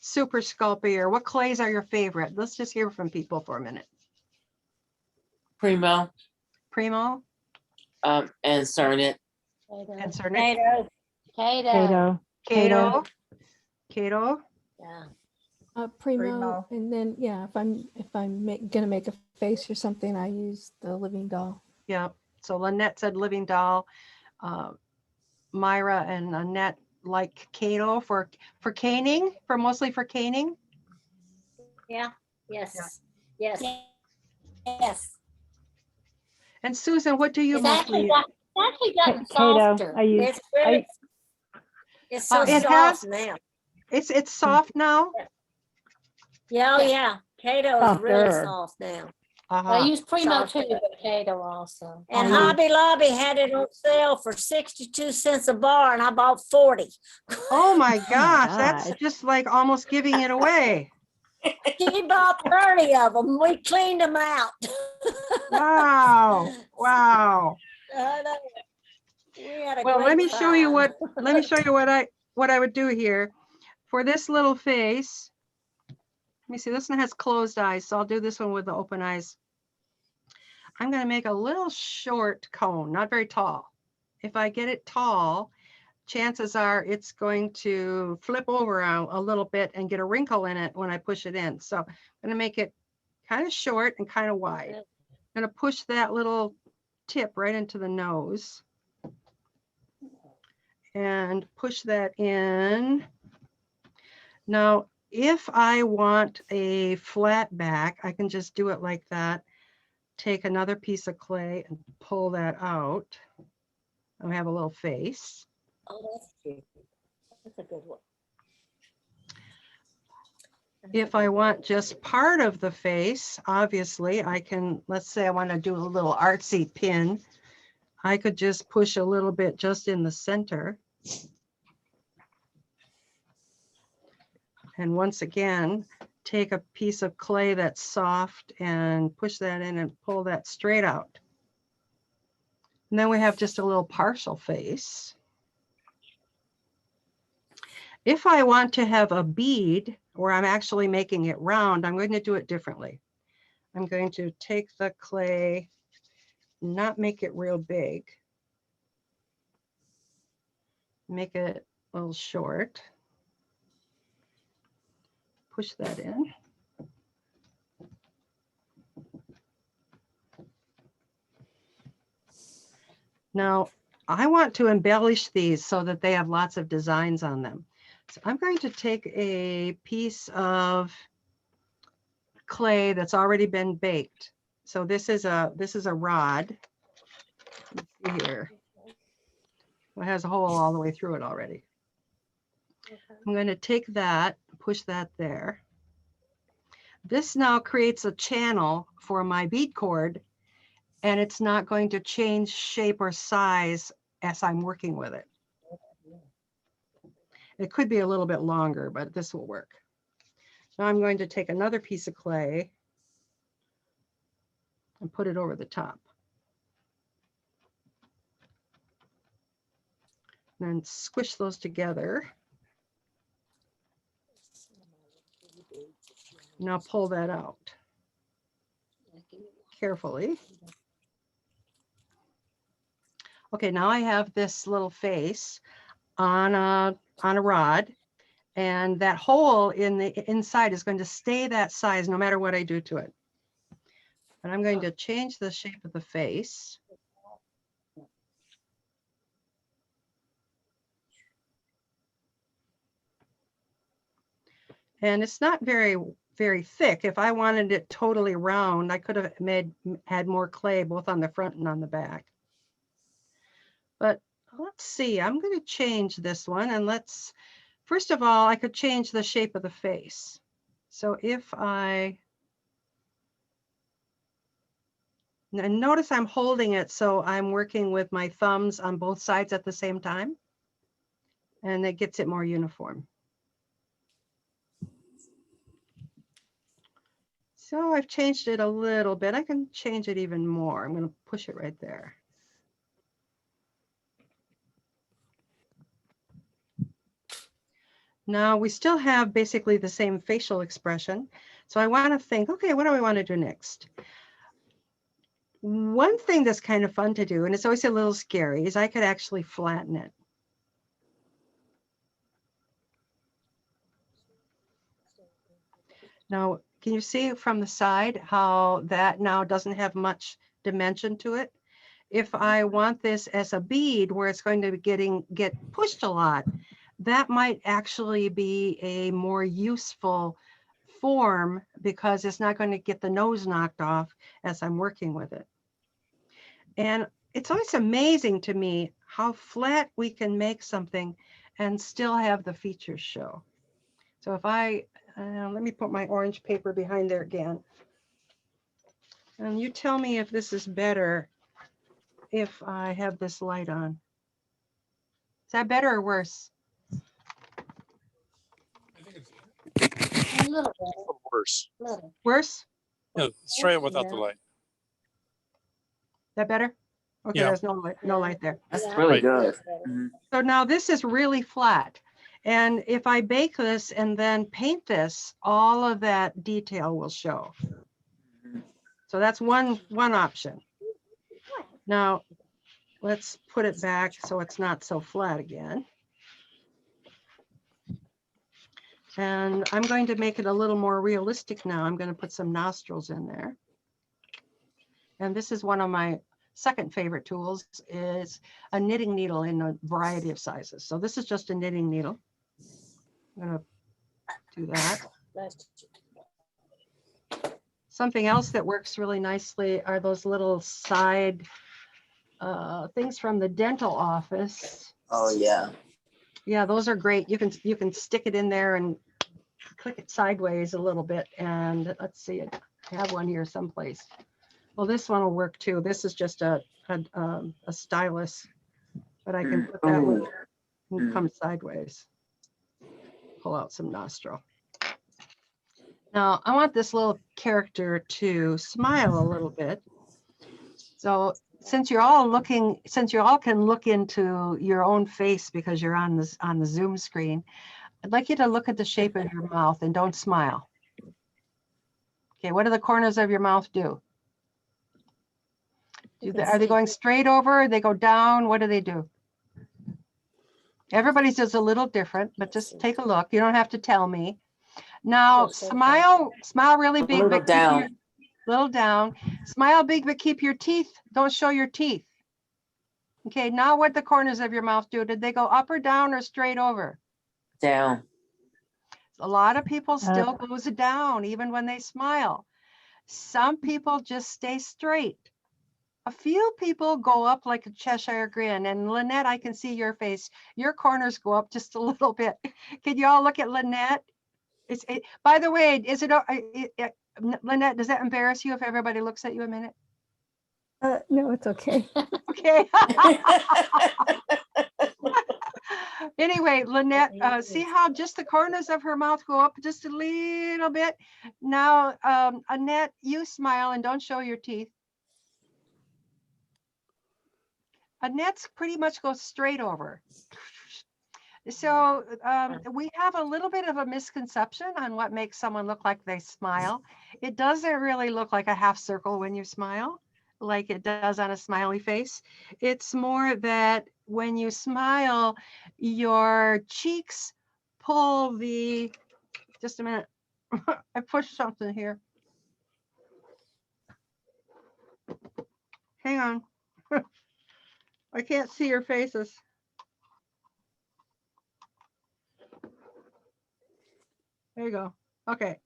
S2: Super Sculpey, or what clays are your favorite? Let's just hear from people for a minute.
S10: Primo.
S2: Primo?
S10: And Cernet.
S2: And Cernet?
S3: Kato.
S2: Kato? Kato?
S3: Yeah.
S5: Primo, and then if I'm gonna make a face or something, I use the Living Doll.
S2: Yeah. So Lynette said Living Doll. Myra and Annette like Kato for caning, mostly for caning.
S3: Yeah. Yes. Yes. Yes.
S2: And Susan, what do you
S3: It's
S2: mostly
S3: actually gotten
S4: Kato,
S3: softer.
S4: I use-
S3: It's so
S2: it
S3: soft
S2: has-
S3: now.
S2: It's soft now?
S3: Yeah, oh yeah. Kato is really
S4: Softer.
S3: soft now.
S2: Uh-huh.
S3: I use Primo too, but Kato also. And
S2: Uh-huh.
S3: Hobby Lobby had it on sale for 62 cents a bar, and I bought 40.
S2: Oh my gosh,
S4: gosh.
S2: that's just like almost giving it away.
S3: She bought 30 of them. We cleaned them out.
S2: Wow. Wow.
S3: I know. We had a
S2: Well,
S3: great
S2: let me show you
S3: time.
S2: what I would do here. For this little face, let me see, this one has closed eyes, so I'll do this one with the open eyes. I'm going to make a little short cone, not very tall. If I get it tall, chances are it's going to flip over a little bit and get a wrinkle in it when I push it in. So I'm going to make it kind of short and kind of wide. I'm going to push that little tip right into the nose and push that in. Now, if I want a flat back, I can just do it like that. Take another piece of clay and pull that out. I have a little face.
S3: Oh, that's cute. That's a good one.
S2: If I want just part of the face, obviously I can, let's say I want to do a little artsy pin. I could just push a little bit just in the center. And once again, take a piece of clay that's soft and push that in and pull that straight out. And then we have just a little partial face. If I want to have a bead where I'm actually making it round, I'm going to do it differently. I'm going to take the clay, not make it real big, make it a little short, push that in. Now, I want to embellish these so that they have lots of designs on them. So I'm going to take a piece of clay that's already been baked. So this is a rod. Let's see here. It has a hole all the way through it already. I'm going to take that, push that there. This now creates a channel for my bead cord, and it's not going to change shape or size as I'm working with it. It could be a little bit longer, but this will work. Now I'm going to take another piece of clay and put it over the top. And then squish those together. Now pull that out carefully. Okay, now I have this little face on a rod, and that hole in the inside is going to stay that size no matter what I do to it. And I'm going to change the shape of the face. And it's not very thick. If I wanted it totally round, I could have had more clay both on the front and on the back. But let's see, I'm going to change this one, and first of all, I could change the shape of the face. So if and notice I'm holding it so I'm working with my thumbs on both sides at the same time, and it gets it more uniform. So I've changed it a little bit. I can change it even more. I'm going to push it right there. Now we still have basically the same facial expression. So I want to think, okay, what do I want to do next? One thing that's kind of fun to do, and it's always a little scary, is I could actually flatten it. Now, can you see from the side how that now doesn't have much dimension to it? If I want this as a bead where it's going to get pushed a lot, that might actually be a more useful form because it's not going to get the nose knocked off as I'm working with it. And it's always amazing to me how flat we can make something and still have the features show. So if let me put my orange paper behind there again. And you tell me if this is better if I have this light on. Is that better or worse?
S3: A little bit.
S1: Worse.
S3: Little.
S2: Worse?
S1: Yeah, let's try it without the
S3: Yeah.
S1: light.
S2: That better? Okay,
S1: Yeah.
S2: there's no light there.
S10: That's
S3: Yeah,
S10: really
S1: Right.
S10: good.
S3: Better.
S10: Mhm.
S2: So now this is really flat. And if I bake this and then paint this, all of that detail will show. So that's one option. Now, let's put it back so it's not so flat again. And I'm going to make it a little more realistic now. I'm going to put some nostrils in there. And this is one of my second favorite tools, is a knitting needle in a variety of sizes. So this is just a knitting needle. I'm going to do that.
S3: That's-
S2: Something else that works really nicely are those little side things from the dental office.
S10: Oh yeah.
S2: Yeah, those are great. You can stick it in there and click it sideways a little bit. And let's see, I have one here someplace. Well, this one will work too. This is just a stylus, but I can put that one and come sideways. Pull out some nostril. Now I want this little character to smile a little bit. So since you all can look into your own face because you're on the Zoom screen, I'd like you to look at the shape of your mouth and don't smile. Okay, what do the corners of your mouth do? Are they going straight over? They go down? What do they do? Everybody's is a little different, but just take a look. You don't have to tell me. Now smile really big.
S10: A little down.
S2: Little down. Smile big, but keep your teeth. Don't show your teeth. Okay, now what the corners of your mouth do? Did they go up or down or straight over?
S10: Down.
S2: A lot of people still goes down even when they smile. Some people just stay straight. A few people go up like a Cheshire grin. And Lynette, I can see your face. Your corners go up just a little bit. Can you all look at Lynette? By the way, Lynette, does that embarrass you if everybody looks at you a minute?
S5: No, it's okay.
S2: Okay. Anyway, Lynette, see how just the corners of her mouth go up just a little bit. Now, Annette, you smile and don't show your teeth. Annette's pretty much goes straight over. So we have a little bit of a misconception on what makes someone look like they smile. It doesn't really look like a half circle when you smile, like it does on a smiley face. It's more that when you smile, your cheeks pull the, just a minute, I pushed something here. Hang on. I can't see your faces. There you go. Okay.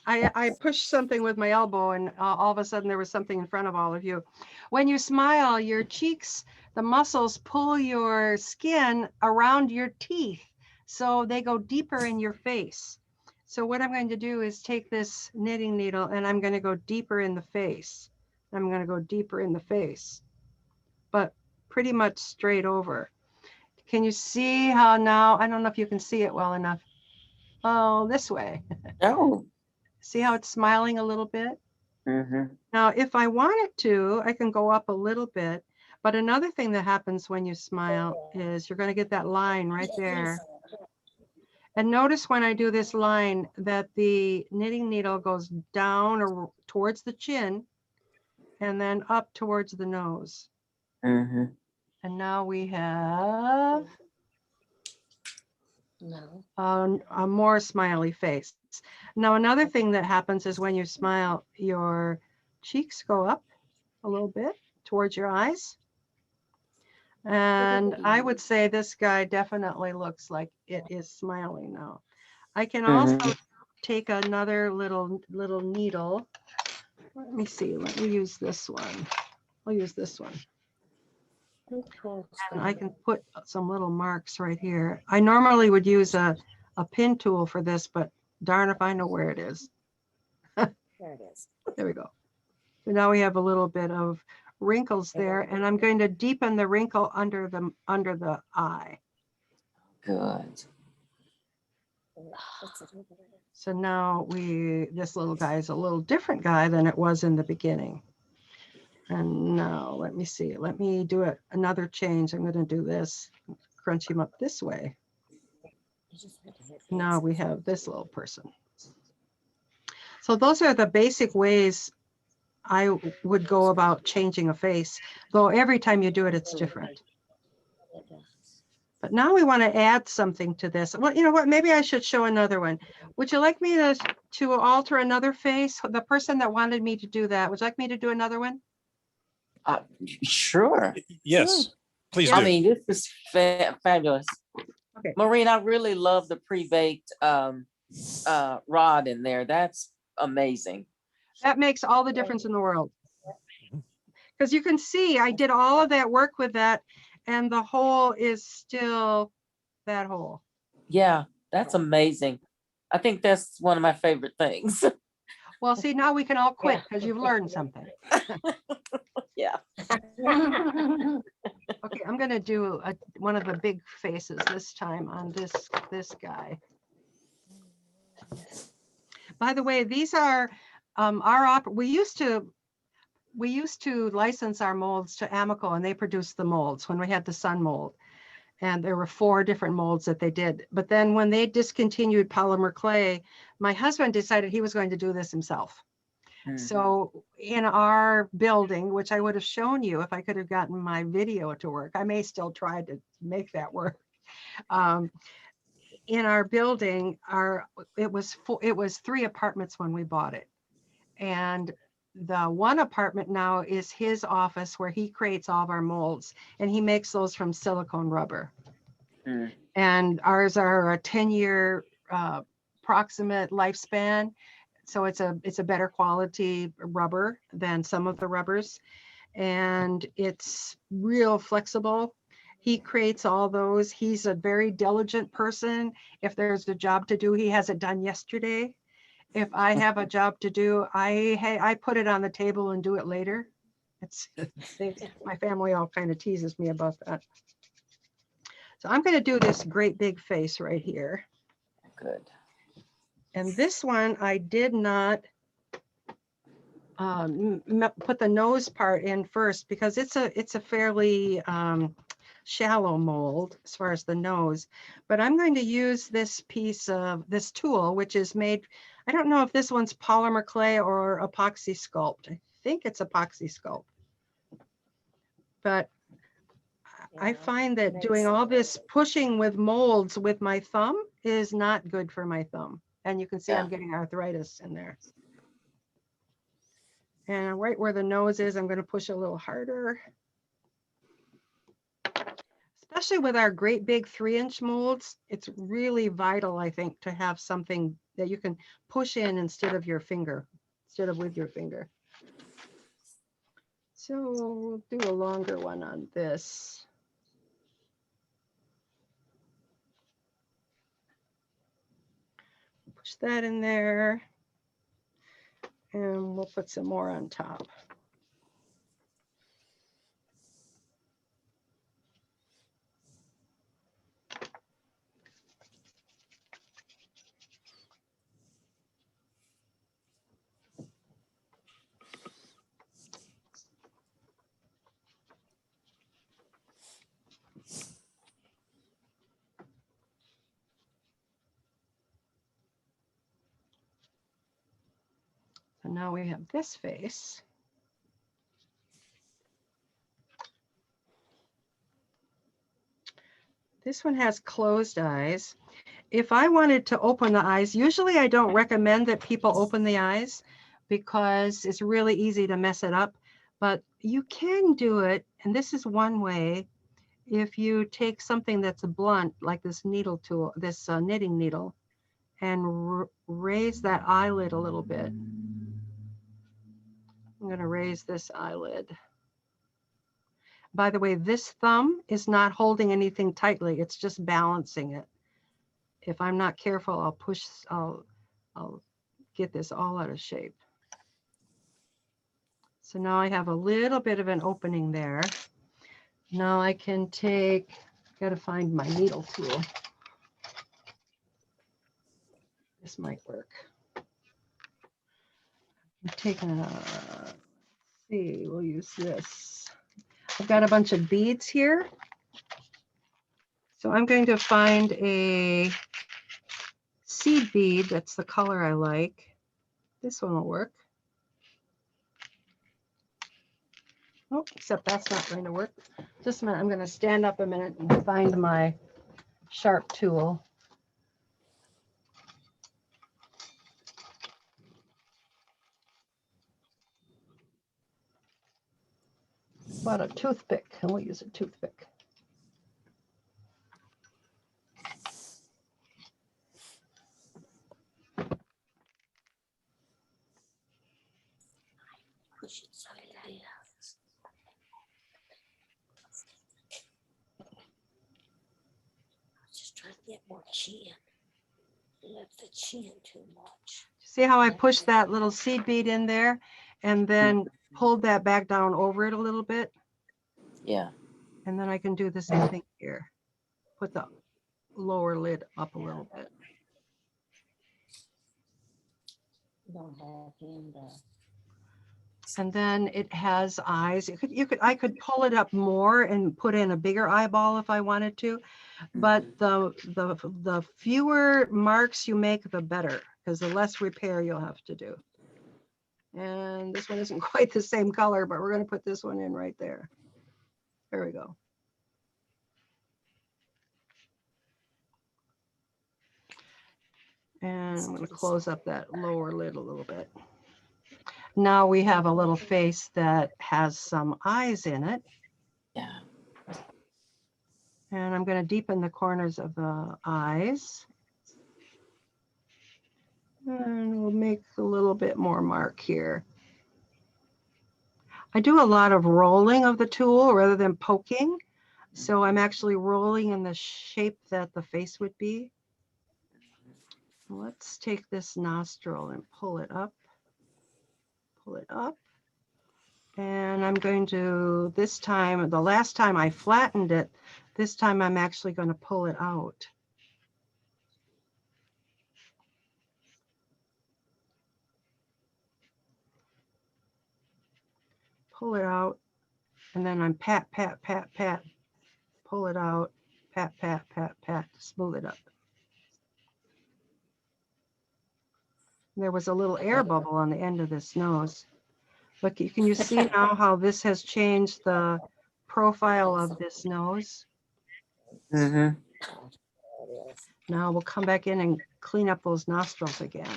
S2: I pushed something with my elbow and all of a sudden there was something in front of all of you. When you smile, your cheeks, the muscles pull your skin around your teeth. So they go deeper in your face. So what I'm going to do is take this knitting needle and I'm going to go deeper in the face. I'm going to go deeper in the face, but pretty much straight over. Can you see how now, I don't know if you can see it well enough. Oh, this way.
S10: Oh.
S2: See how it's smiling a little bit?
S10: Mm-hmm.
S2: Now, if I wanted to, I can go up a little bit. But another thing that happens when you smile is you're going to get that line right there. And notice when I do this line that the knitting needle goes down or towards the chin and then up towards the nose.
S10: Mm-hmm.
S2: And now we have a more smiley face. Now, another thing that happens is when you smile, your cheeks go up a little bit towards your eyes. And I would say this guy definitely looks like it is smiling now. I can also take another little needle. Let me see, let me use this one. I'll use this one. And I can put some little marks right here. I normally would use a pin tool for this, but darn if I know where it is.
S3: There it is.
S2: There we go. So now we have a little bit of wrinkles there, and I'm going to deepen the wrinkle under the eye.
S10: Good.
S2: So now this little guy is a little different guy than it was in the beginning. And now let me see, let me do another change. I'm going to do this, crunch him up this way. Now we have this little person. So those are the basic ways I would go about changing a face, though every time you do it, it's different. But now we want to add something to this. Well, you know what, maybe I should show another one. Would you like me to alter another face? The person that wanted me to do that, would you like me to do another one?
S10: Sure.
S1: Yes, please do.
S10: I mean, this is fabulous.
S2: Okay.
S10: Maureen, I really love the pre-baked rod in there. That's amazing.
S2: That makes all the difference in the world. Because you can see I did all of that work with that, and the hole is still that hole.
S10: Yeah, that's amazing. I think that's one of my favorite things.
S2: Well, see, now we can all quit because you've learned something.
S10: Yeah.
S2: Okay, I'm going to do one of the big faces this time on this guy. By the way, these are we used to license our molds to Amico, and they produced the molds when we had the sun mold. And there were 4 different molds that they did. But then when they discontinued polymer clay, my husband decided he was going to do this himself. So in our building, which I would have shown you if I could have gotten my video to work, I may still try to make that work. In our building, it was 3 apartments when we bought it. And the one apartment now is his office where he creates all of our molds, and he makes those from silicone rubber.
S10: Mm.
S2: And ours are a 10-year approximate lifespan. So it's a better quality rubber than some of the rubbers. And it's real flexible. He creates all those. He's a very diligent person. If there's a job to do, he has it done yesterday. If I have a job to do, I put it on the table and do it later. My family all kind of teases me about that. So I'm going to do this great big face right here.
S10: Good.
S2: And this one I did not put the nose part in first because it's a fairly shallow mold as far as the nose. But I'm going to use this piece of this tool, which is made, I don't know if this one's polymer clay or epoxy sculpt. I think it's epoxy sculpt. But I find that doing all this pushing with molds with my thumb is not good for my thumb. And you can see I'm getting arthritis in there. And right where the nose is, I'm going to push a little harder. Especially with our great big 3-inch molds, it's really vital, I think, to have something that you can push in instead of your finger, instead of with your finger. So we'll do a longer one on this. Push that in there. And we'll put some more on top. So now we have this face. This one has closed eyes. If I wanted to open the eyes, usually I don't recommend that people open the eyes because it's really easy to mess it up, but you can do it. And this is one way. If you take something that's blunt, like this needle tool, this knitting needle, and raise that eyelid a little bit. I'm going to raise this eyelid. By the way, this thumb is not holding anything tightly. It's just balancing it. If I'm not careful, I'll get this all out of shape. So now I have a little bit of an opening there. Now I can take, got to find my needle tool. This might work. I'm taking let's see, we'll use this. I've got a bunch of beads here. So I'm going to find a seed bead that's the color I like. This one will work. Oh, except that's not going to work. Just a minute, I'm going to stand up a minute and find my sharp tool. Bought a toothpick, and we'll use a toothpick.
S3: Push it so it is. Just trying to get more chin. Left the chin too much.
S2: See how I pushed that little seed bead in there and then pulled that back down over it a little bit?
S10: Yeah.
S2: And then I can do the same thing here. Put the lower lid up a little bit.
S3: Don't have him there.
S2: And then it has eyes. I could pull it up more and put in a bigger eyeball if I wanted to, but the fewer marks you make, the better, because the less repair you'll have to do. And this one isn't quite the same color, but we're going to put this one in right there. There we go. And I'm going to close up that lower lid a little bit. Now we have a little face that has some eyes in it.
S10: Yeah.
S2: And I'm going to deepen the corners of the eyes. And we'll make a little bit more mark here. I do a lot of rolling of the tool rather than poking. So I'm actually rolling in the shape that the face would be. Let's take this nostril and pull it up. Pull it up. And I'm going to, this time, the last time I flattened it, this time I'm actually going to pull it out. Pull it out, and then I'm pat, pat, pat, pat, pull it out, pat, pat, pat, pat, smooth it up. There was a little air bubble on the end of this nose. Look, can you see now how this has changed the profile of this nose?
S10: Mm-hmm.
S2: Now we'll come back in and clean up those nostrils again.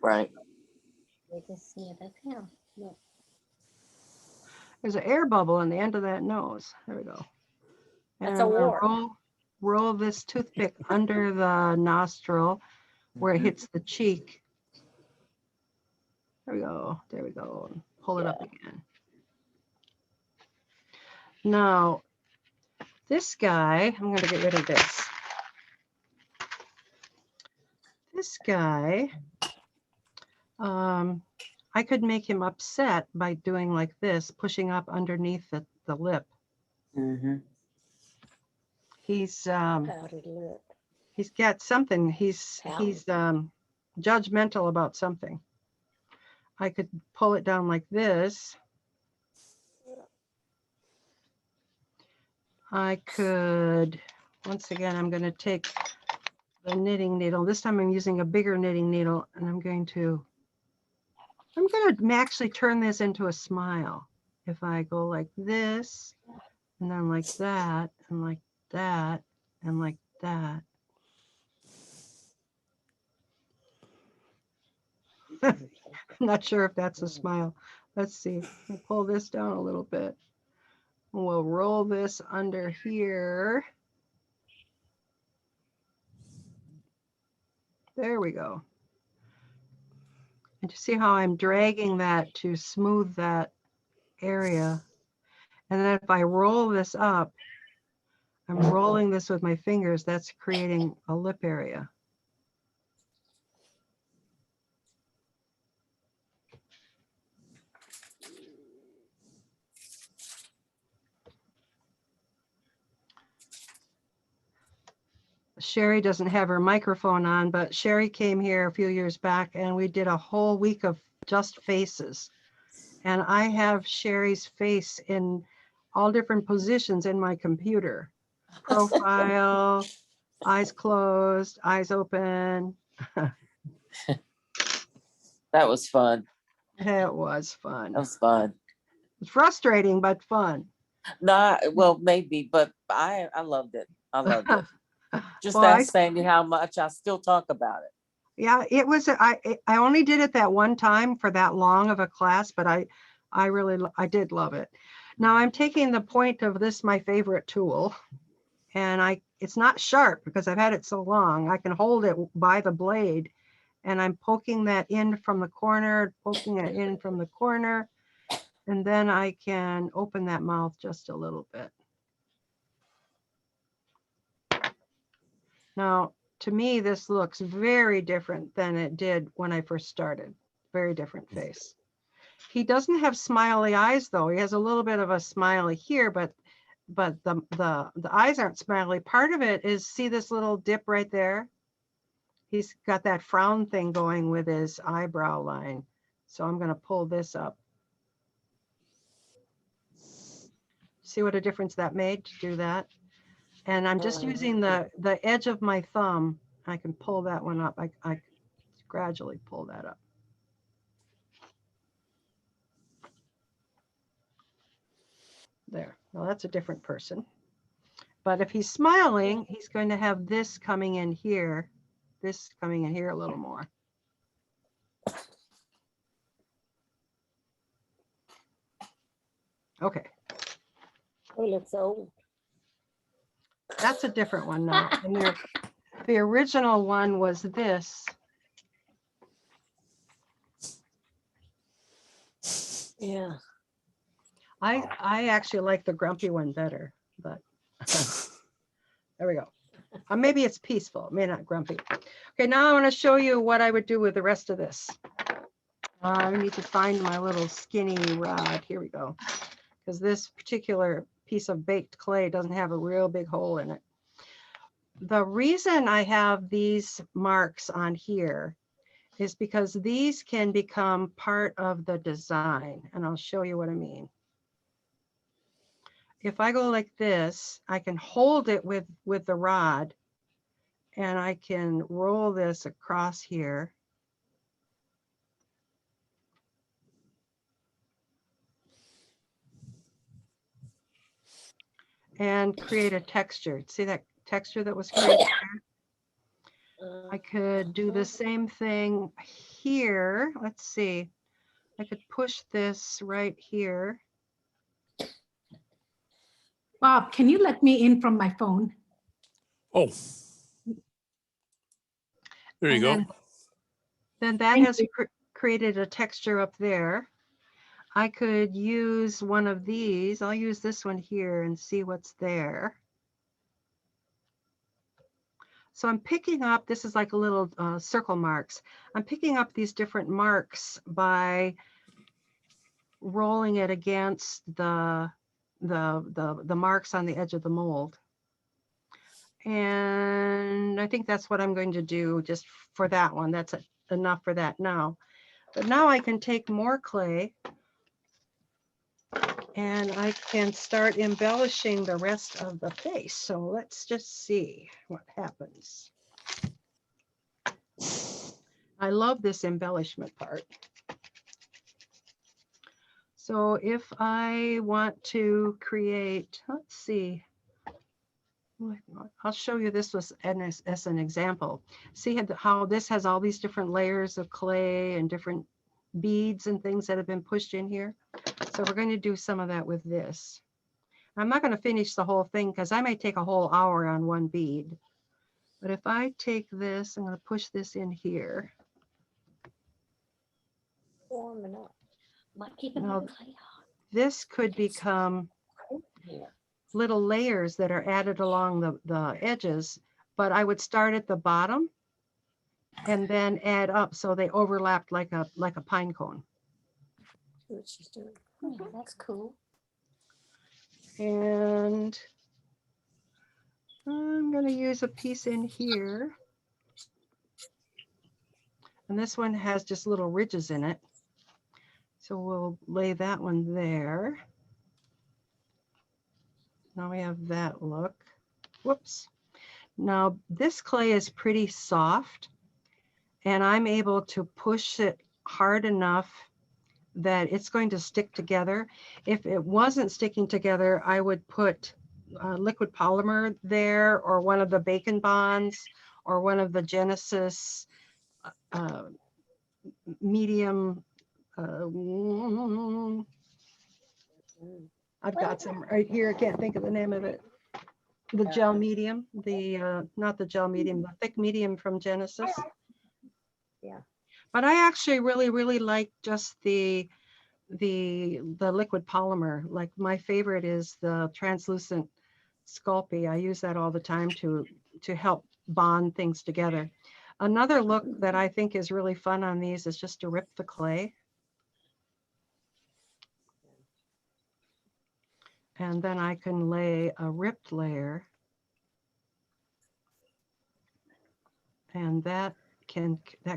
S10: Right.
S2: There's an air bubble on the end of that nose. There we go. And
S3: That's a
S2: I'm gonna
S3: wart.
S2: roll this toothpick under the nostril where it hits the cheek. There we go. There we go. And pull it up again. Now, this guy, I'm going to get rid of this. This guy, I could make him upset by doing like this, pushing up underneath the lip.
S10: Mm-hmm.
S2: He's
S3: Powdered lip.
S2: he's got something. He's judgmental about something. I could pull it down like this. I could, once again, I'm going to take the knitting needle. This time I'm using a bigger knitting needle, and I'm going to actually turn this into a smile. If I go like this, and then like that, and like that, and like that. I'm not sure if that's a smile. Let's see. I'll pull this down a little bit. We'll roll this under here. There we go. And you see how I'm dragging that to smooth that area. And then if I roll this up, I'm rolling this with my fingers, that's creating a lip area. Sherry doesn't have her microphone on, but Sherry came here a few years back and we did a whole week of just faces. And I have Sherry's face in all different positions in my computer. Profile, eyes closed, eyes open.
S10: That was fun.
S2: It was fun.
S10: That was fun.
S2: It's frustrating, but fun.
S10: Nah, well, maybe, but I loved it. I loved it. Just
S2: Well,
S10: ask Sandy how much I still talk about it.
S2: yeah, it was, I only did it that one time for that long of a class, but I did love it. Now I'm taking the point of this, my favorite tool, and it's not sharp because I've had it so long. I can hold it by the blade and I'm poking that in from the corner, poking it in from the corner, and then I can open that mouth just a little bit. Now, to me, this looks very different than it did when I first started. Very different face. He doesn't have smiley eyes though. He has a little bit of a smiley here, but the eyes aren't smiley. Part of it is, see this little dip right there? He's got that frown thing going with his eyebrow line. So I'm going to pull this up. See what a difference that made to do that? And I'm just using the edge of my thumb. I can pull that one up. I gradually pull that up. There. Well, that's a different person. But if he's smiling, he's going to have this coming in here, this coming in here a little more. Okay,
S3: He looks old.
S2: that's a different one now. And the original one was this.
S3: Yeah.
S2: I actually like the grumpy one better, but there we go. Maybe it's peaceful, may not grumpy. Okay, now I want to show you what I would do with the rest of this. I need to find my little skinny rod. Here we go. Because this particular piece of baked clay doesn't have a real big hole in it. The reason I have these marks on here is because these can become part of the design, and I'll show you what I mean. If I go like this, I can hold it with the rod, and I can roll this across here. And create a texture. See that texture that was created there? I could do the same thing here. Let's see. I could push this right here.
S8: Bob, can you let me in from my phone?
S1: Oh. There you go.
S2: Then that
S8: Thank
S2: has
S8: you.
S2: created a texture up there. I could use one of these. I'll use this one here and see what's there. So I'm picking up, this is like a little circle marks. I'm picking up these different marks by rolling it against the marks on the edge of the mold. And I think that's what I'm going to do just for that one. That's enough for that now. But now I can take more clay and I can start embellishing the rest of the face. So let's just see what happens. I love this embellishment part. So if I want to create, let's see, I'll show you this was as an example. See how this has all these different layers of clay and different beads and things that have been pushed in here. So we're going to do some of that with this. I'm not going to finish the whole thing because I may take a whole hour on one bead. But if I take this, I'm going to push this in here.
S3: Warming up. Might keep it
S2: Now,
S3: on clay.
S2: this could become little layers that are added along the edges, but I would start at the bottom and then add up so they overlapped like a pine cone.
S3: See what she's doing. Yeah, that's cool.
S2: And I'm going to use a piece in here. And this one has just little ridges in it. So we'll lay that one there. Now we have that look. Whoops. Now this clay is pretty soft and I'm able to push it hard enough that it's going to stick together. If it wasn't sticking together, I would put liquid polymer there, or one of the bacon bonds, or one of the Genesis medium. I've got some right here. I can't think of the name of it. The gel medium, not the gel medium, the thick medium from Genesis.
S3: Yeah.
S2: But I actually really like just the liquid polymer. Like my favorite is the translucent Sculpey. I use that all the time to help bond things together. Another look that I think is really fun on these is just to rip the clay. And then I can lay a ripped layer. And that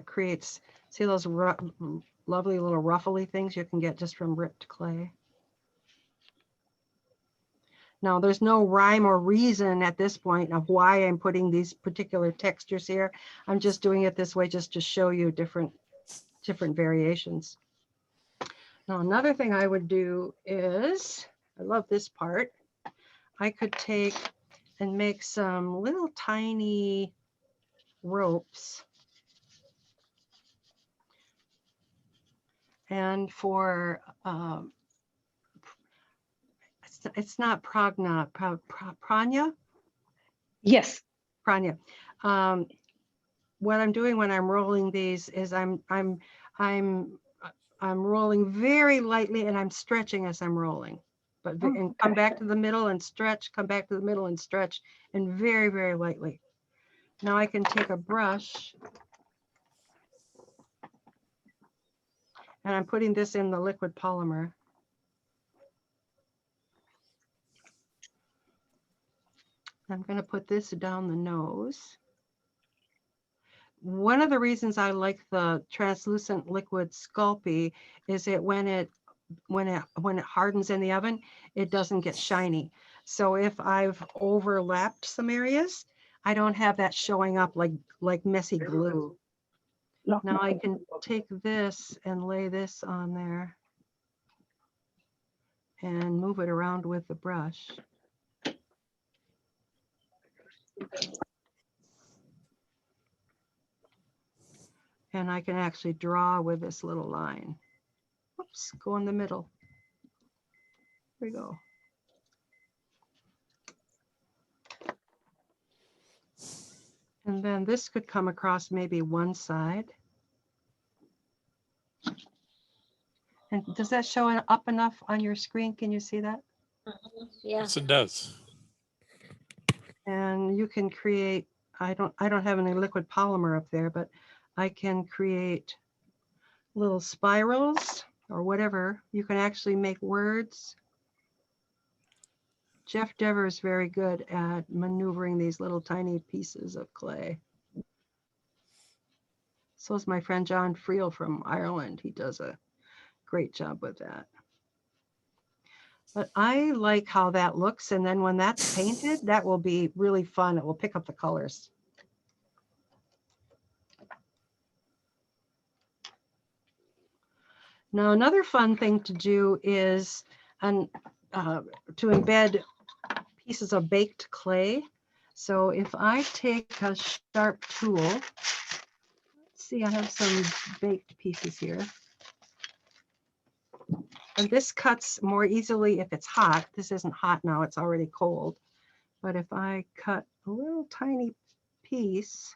S2: creates, see those lovely little ruffly things you can get just from ripped clay. Now there's no rhyme or reason at this point of why I'm putting these particular textures here. I'm just doing it this way just to show you different variations. Now another thing I would do is, I love this part, I could take and make some little tiny ropes. And for It's not pragna, pranya,
S8: Yes.
S2: pranya. What I'm doing when I'm rolling these is I'm rolling very lightly and I'm stretching as I'm rolling. But
S8: Oh,
S2: and come
S8: okay.
S2: back to the middle and stretch, come back to the middle and stretch, and very, very lightly. Now I can take a brush and I'm putting this in the liquid polymer. I'm going to put this down the nose. One of the reasons I like the translucent liquid Sculpey is that when it hardens in the oven, it doesn't get shiny. So if I've overlapped some areas, I don't have that showing up like messy glue. Now I can take this and lay this on there and move it around with the brush. And I can actually draw with this little line. Oops, go in the middle. Here we go. And then this could come across maybe one side. And does that show up enough on your screen? Can you see that?
S3: Yeah.
S1: Yes, it does.
S2: And you can create, I don't have any liquid polymer up there, but I can create little spirals or whatever. You can actually make words. Jeff Dever is very good at maneuvering these little tiny pieces of clay. So is my friend John Friel from Ireland. He does a great job with that. But I like how that looks. And then when that's painted, that will be really fun. It will pick up the colors. Now, another fun thing to do is to embed pieces of baked clay. So if I take a sharp tool, let's see, I have some baked pieces here. And this cuts more easily if it's hot. This isn't hot now, it's already cold. But if I cut a little tiny piece,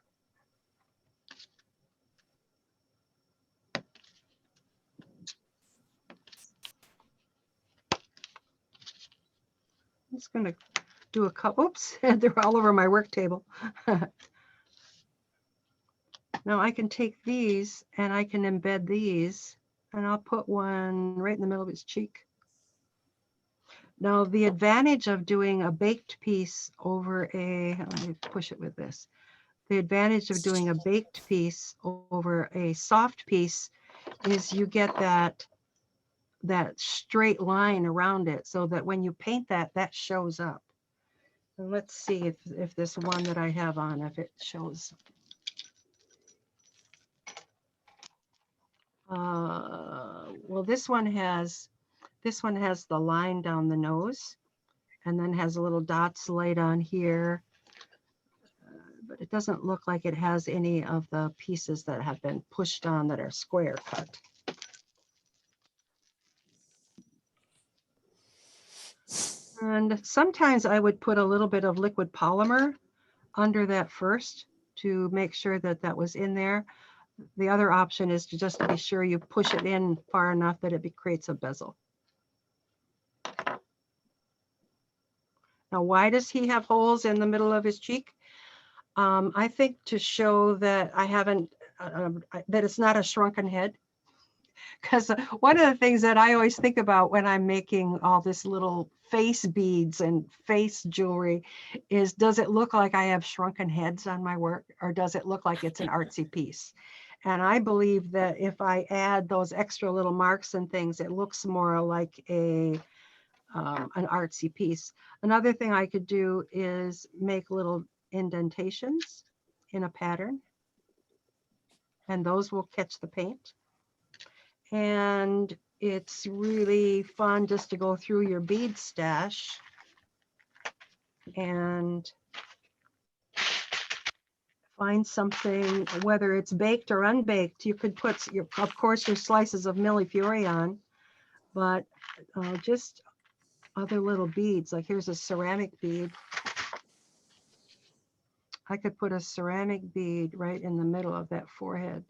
S2: I'm just going to do a couple. Oops, they're all over my work table. Now I can take these and I can embed these, and I'll put one right in the middle of his cheek. Now the advantage of doing a baked piece over let me push it with this. The advantage of doing a baked piece over a soft piece is you get that straight line around it, so that when you paint that shows up. And let's see if this one that I have on, if it shows. Well, this one has the line down the nose, and then has a little dots laid on here. But it doesn't look like it has any of the pieces that have been pushed on that are square cut. And sometimes I would put a little bit of liquid polymer under that first to make sure that that was in there. The other option is to just be sure you push it in far enough that it creates a bezel. Now, why does he have holes in the middle of his cheek? I think to show that I haven't, that it's not a shrunken head. Because one of the things that I always think about when I'm making all this little face beads and face jewelry is, does it look like I have shrunken heads on my work, or does it look like it's an artsy piece? And I believe that if I add those extra little marks and things, it looks more like an artsy piece. Another thing I could do is make little indentations in a pattern, and those will catch the paint. And it's really fun just to go through your bead stash and find something, whether it's baked or unbaked. You could put, of course, your slices of millefiori on, but just other little beads. Like here's a ceramic bead. I could put a ceramic bead right in the middle of that forehead.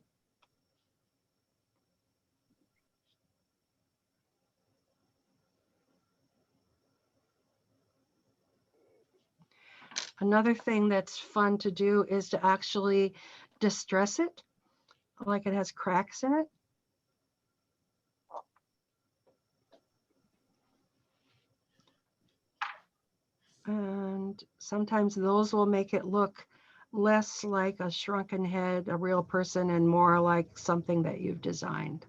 S2: Another thing that's fun to do is to actually distress it, like it has cracks in it. And sometimes those will make it look less like a shrunken head, a real person, and more like something that you've designed.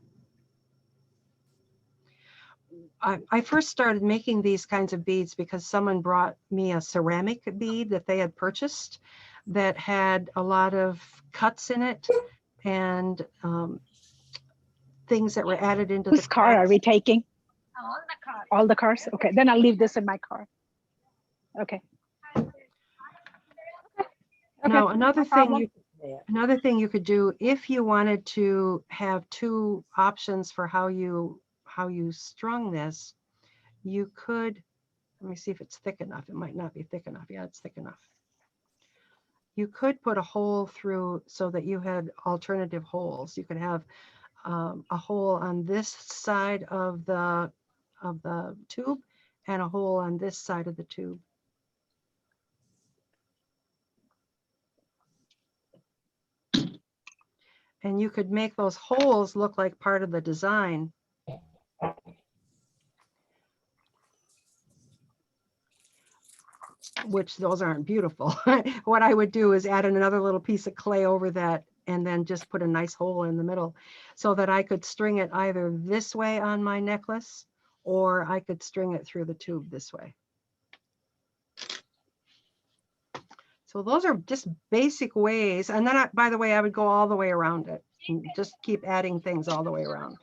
S2: I first started making these kinds of beads because someone brought me a ceramic bead that they had purchased that had a lot of cuts in it and things that were added into
S7: Whose
S2: the
S7: car are we taking?
S3: All the cards.
S7: All the cars? Okay, then I'll leave this in my car. Okay.
S2: Now,
S7: Okay,
S2: another
S7: no problem.
S2: thing you could do if you wanted to have two options for how you strung this, you could, let me see if it's thick enough. It might not be thick enough. Yeah, it's thick enough. You could put a hole through so that you had alternative holes. You could have a hole on this side of the tube and a hole on this side of the tube. And you could make those holes look like part of the design. Which those aren't beautiful. What I would do is add another little piece of clay over that and then just put a nice hole in the middle so that I could string it either this way on my necklace or I could string it through the tube this way. So those are just basic ways. And then, by the way, I would go all the way around it and just keep adding things all the way around.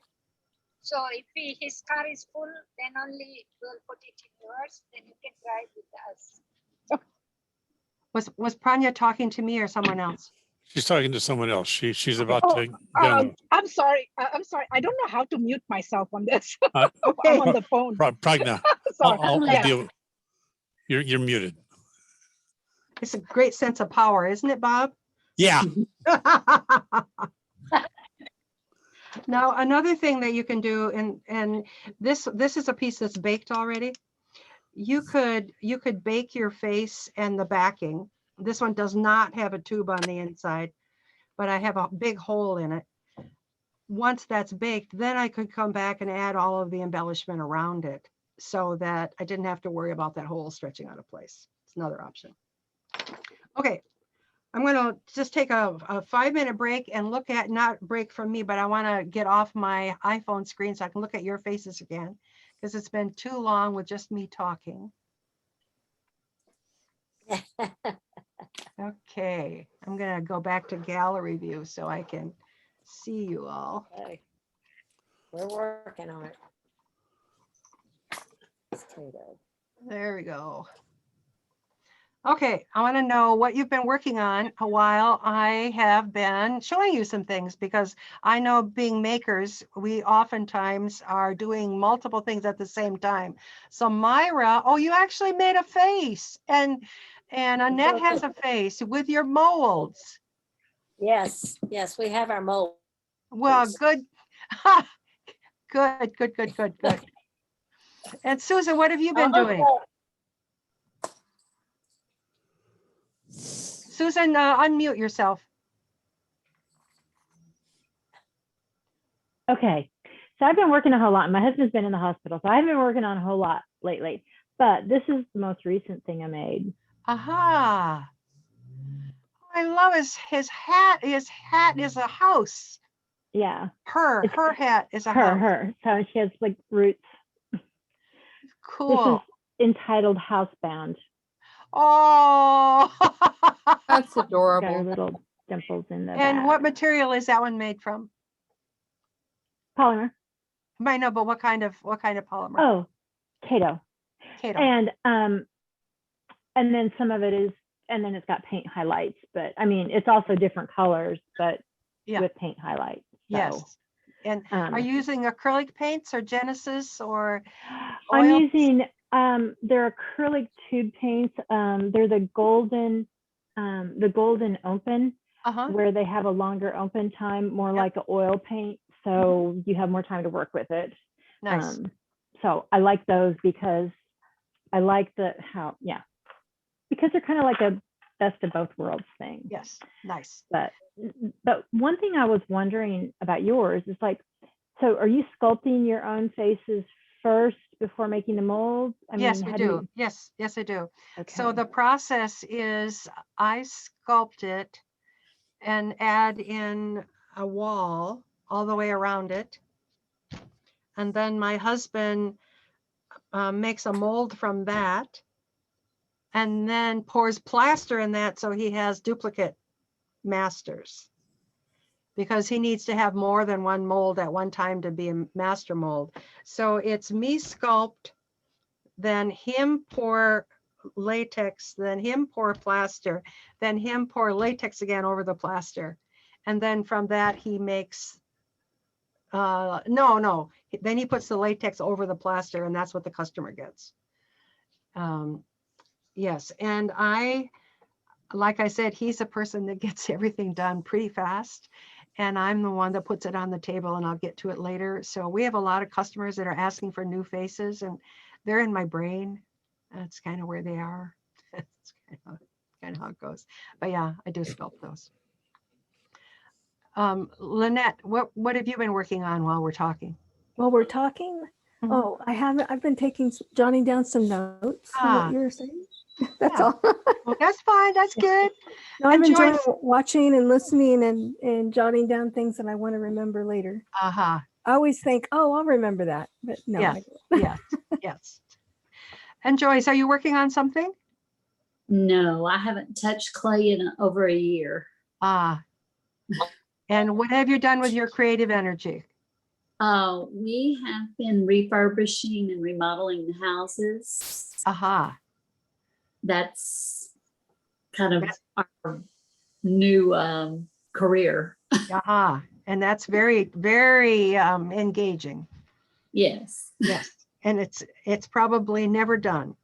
S3: So if his car is full, then only we'll put it in yours, then you can drive with us.
S2: Was Pranya talking to me or someone else?
S1: She's talking to someone else. She's about
S7: Oh,
S1: to get on
S7: I'm sorry. I'm sorry. I don't know how to mute myself on this.
S1: the
S7: I'm on the phone.
S1: Pragna.
S7: Sorry.
S1: I'll
S7: Yeah.
S1: deal. You're muted.
S2: It's a great sense of power, isn't it, Bob?
S1: Yeah.
S2: Now, another thing that you can do, and this is a piece that's baked already. You could bake your face and the backing. This one does not have a tube on the inside, but I have a big hole in it. Once that's baked, then I could come back and add all of the embellishment around it so that I didn't have to worry about that hole stretching out of place. It's another option. Okay, I'm going to just take a 5-minute break and look at, not break from me, but I want to get off my iPhone screen so I can look at your faces again because it's been too long with just me talking. Okay, I'm going to go back to gallery view so I can see you all.
S3: Okay. We're working on it.
S2: There we go. Okay, I want to know what you've been working on a while. I have been showing you some things because I know being makers, we oftentimes are doing multiple things at the same time. So Myra, oh, you actually made a face, and Annette has a face with your molds.
S3: Yes, yes, we have our mold.
S2: Well, good. Good. And Susan, what have you been doing? Susan, unmute yourself.
S4: Okay, so I've been working a whole lot. My husband's been in the hospital, so I haven't been working on a whole lot lately. But this is the most recent thing I made.
S2: Aha! I love his hat. His hat is a house.
S4: Yeah.
S2: Her hat is a house.
S4: Her. So she has like roots.
S2: Cool.
S4: This is entitled Housebound.
S2: Oh,
S6: That's
S4: Got her
S6: adorable.
S4: little dimples in the
S2: and
S4: back.
S2: what material is that one made from?
S4: Polymer.
S2: I know, but what kind of polymer?
S4: Oh, Kato.
S2: Kato.
S4: And then some of it is, and then it's got paint highlights, but I mean, it's also different colors, but
S2: Yeah.
S4: with paint highlights. So,
S2: Yes. And are you using acrylic paints or Genesis or
S4: I'm
S2: oils?
S4: using They're acrylic tube paints. They're the golden open, where they have a longer open time, more like an oil paint. So you have more time to work with it.
S2: Nice.
S4: So I like those because I like because they're kind of like a best of both worlds thing.
S2: Yes, nice.
S4: But one thing I was wondering about yours is like, so are you sculpting your own faces first before making the molds?
S2: Yes, we do. Yes, I do. So the process is I sculpt it and add in a wall all the way around it. And then my husband makes a mold from that and then pours plaster in that so he has duplicate masters, because he needs to have more than one mold at one time to be a master mold. So it's me sculpt, then him pour latex, then him pour plaster, then him pour latex again over the plaster. And then from that he makes, then he puts the latex over the plaster, and that's what the customer gets. Yes, and like I said, he's a person that gets everything done pretty fast. And I'm the one that puts it on the table, and I'll get to it later. So we have a lot of customers that are asking for new faces, and they're in my brain. That's kind of where they are. That's kind of how it goes. But yeah, I do sculpt those. Lynette, what have you been working on while we're talking?
S5: While we're talking? Oh, I've been jotting down some notes on what you were saying. That's all.
S2: Well, that's fine. That's good.
S5: No, I'm enjoying watching and listening and jotting down things that I want to remember later. I always think, oh, I'll remember that, but no.
S2: Yes. Yes. And Joyce, are you working on something?
S11: No, I haven't touched clay in over a year.
S2: And what have you done with your creative energy?
S11: We have been refurbishing and remodeling the houses. That's kind of our new career.
S2: And that's very, very engaging.
S11: Yes.
S2: Yes. And it's probably never done.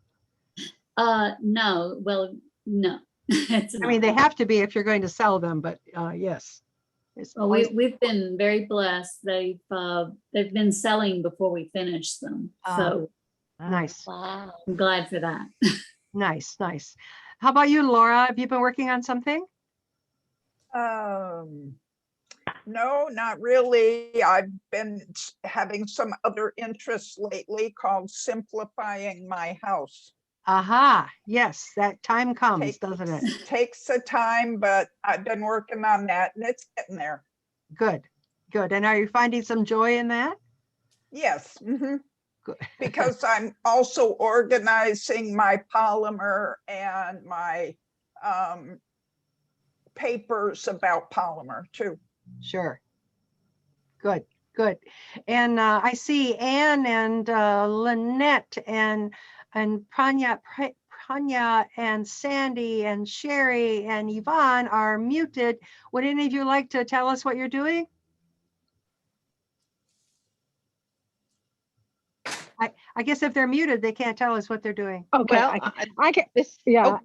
S11: No. Well, no.
S2: I mean, they have to be if you're going to sell them, but yes.
S11: Well, we've been very blessed. They've been selling before we finished them. So
S2: nice.
S3: Wow.
S11: I'm glad for that.
S2: Nice. How about you, Laura? Have you been working on something?
S12: No, not really. I've been having some other interests lately called simplifying my house.
S2: Yes, that time comes, doesn't it?
S12: Takes a time, but I've been working on that and it's getting there.
S2: Good. And are you finding some joy in that?
S12: Yes. Good. Because I'm also organizing my polymer and my papers about polymer too.
S2: Sure. Good. And I see Anne and Lynette and Pranya and Sandy and Sherry and Yvonne are muted. Would any of you like to tell us what you're doing? I guess if they're muted, they can't tell us what they're doing.
S7: Okay,
S9: Well,
S7: I can. Yeah,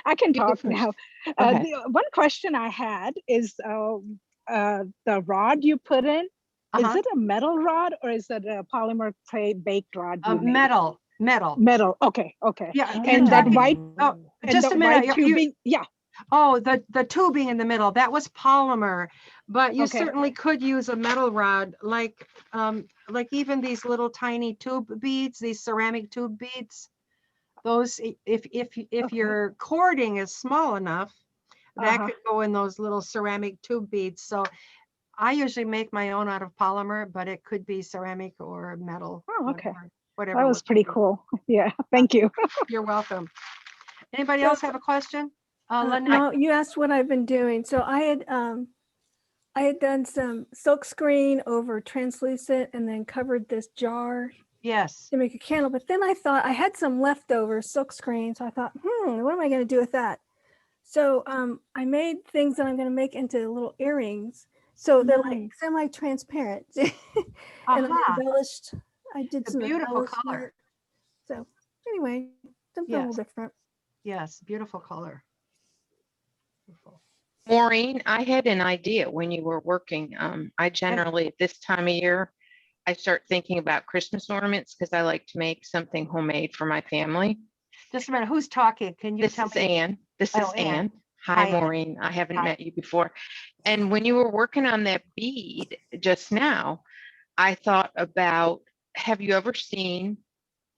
S7: I can
S9: You go
S7: talk now.
S2: Okay.
S7: The one question I had is the rod you put in. Is it a metal rod or is it a polymer clay baked rod?
S2: Metal.
S7: Okay.
S2: Yeah.
S7: And that white.
S2: Just a minute.
S7: Tubing, yeah.
S2: Oh, the tubing in the middle, that was polymer, but you certainly could use a metal rod, like even these little tiny tube beads, these ceramic tube beads. Those, if your cording is small enough, that could go in those little ceramic tube beads. So I usually make my own out of polymer, but it could be ceramic or metal.
S7: Oh, okay.
S2: Whatever.
S7: That was pretty cool. Yeah, thank you.
S2: You're welcome. Anybody else have a question?
S5: No, you asked what I've been doing. So I had done some silk screen over translucent and then covered this jar to make a candle. But then I thought I had some leftover silk screen. So I thought, what am I going to do with that? So I made things that I'm going to make into little earrings. So they're like semi-transparent. And I did some
S2: beautiful color.
S5: So anyway, something a little
S2: Yes.
S5: different.
S2: Yes, beautiful color. Beautiful.
S13: Maureen, I had an idea when you were working. I generally, at this time of year, I start thinking about Christmas ornaments because I like to make something homemade for my family.
S2: Just a minute, who's talking? Can you
S13: This
S2: tell
S13: is
S2: me?
S13: Anne. This
S2: Oh,
S13: is
S2: Anne.
S13: Anne.
S2: Hi,
S13: Hi,
S2: Anne.
S13: Maureen. I haven't
S2: Hi.
S13: met you before. And when you were working on that bead just now, I thought about, have you ever seen,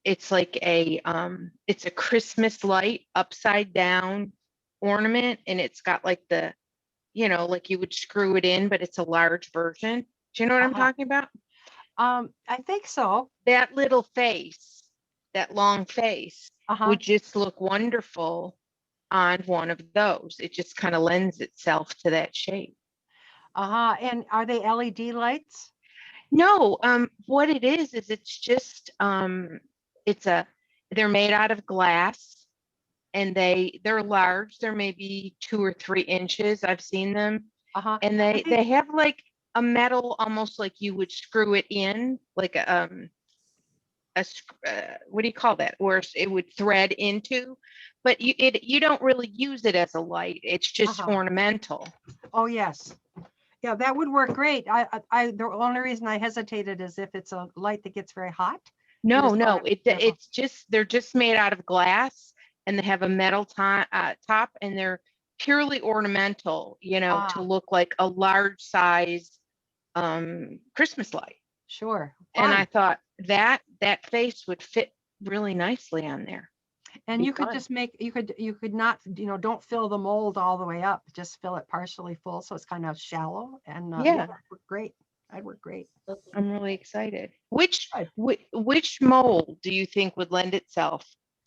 S13: it's like it's a Christmas light upside down ornament, and it's got like the, like you would screw it in, but it's a large version. Do you know what I'm talking about?
S2: I think so.
S13: That little face, that long face
S2: Uh-huh.
S13: would just look wonderful on one of those. It just kind of lends itself to that shape.
S2: Uh-huh. And are they LED lights?
S13: No, what it is it's just they're made out of glass, and they're large. They're maybe 2 or 3 inches. I've seen them.
S2: Uh-huh.
S13: And they have like a metal, almost like you would screw it in, like what do you call that, where it would thread into, but you don't really use it as a light. It's just ornamental.
S2: Oh, yes. Yeah, that would work great. The only reason I hesitated is if it's a light that gets very hot.
S13: No, it's just, they're just made out of glass, and they have a metal top, and they're purely ornamental, to look like a large size Christmas light.
S2: Sure.
S13: And
S2: Fun.
S13: I thought that face would fit really nicely on there.
S2: And you could just make, you could not, don't fill the mold all the way up, just fill it partially full. So it's kind of shallow, and
S13: Yeah.
S2: that'd work great. That'd work great.
S13: I'm really excited. Which mold do you think would lend itself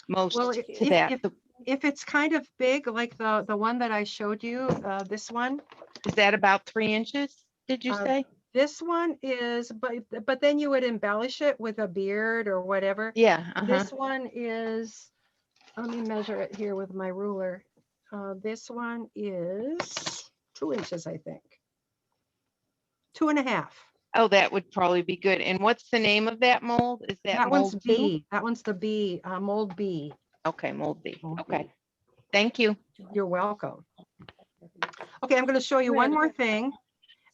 S13: most
S2: Well,
S13: to that?
S2: if it's kind of big, like the one that I showed you, this one.
S13: Is that about 3 inches, did you say?
S2: This one is, but then you would embellish it with a beard or whatever.
S13: Yeah.
S2: This one is, let me measure it here with my ruler. This one is 2 inches, I think. 2.5.
S13: Oh, that would probably be good. And what's the name of that mold? Is that
S2: one's
S13: mold
S2: B.
S13: two?
S2: That one's the B, mold B.
S13: Okay, mold B.
S2: Mold
S13: Okay.
S2: B.
S13: Thank you.
S2: You're welcome. Okay, I'm going to show you one more thing.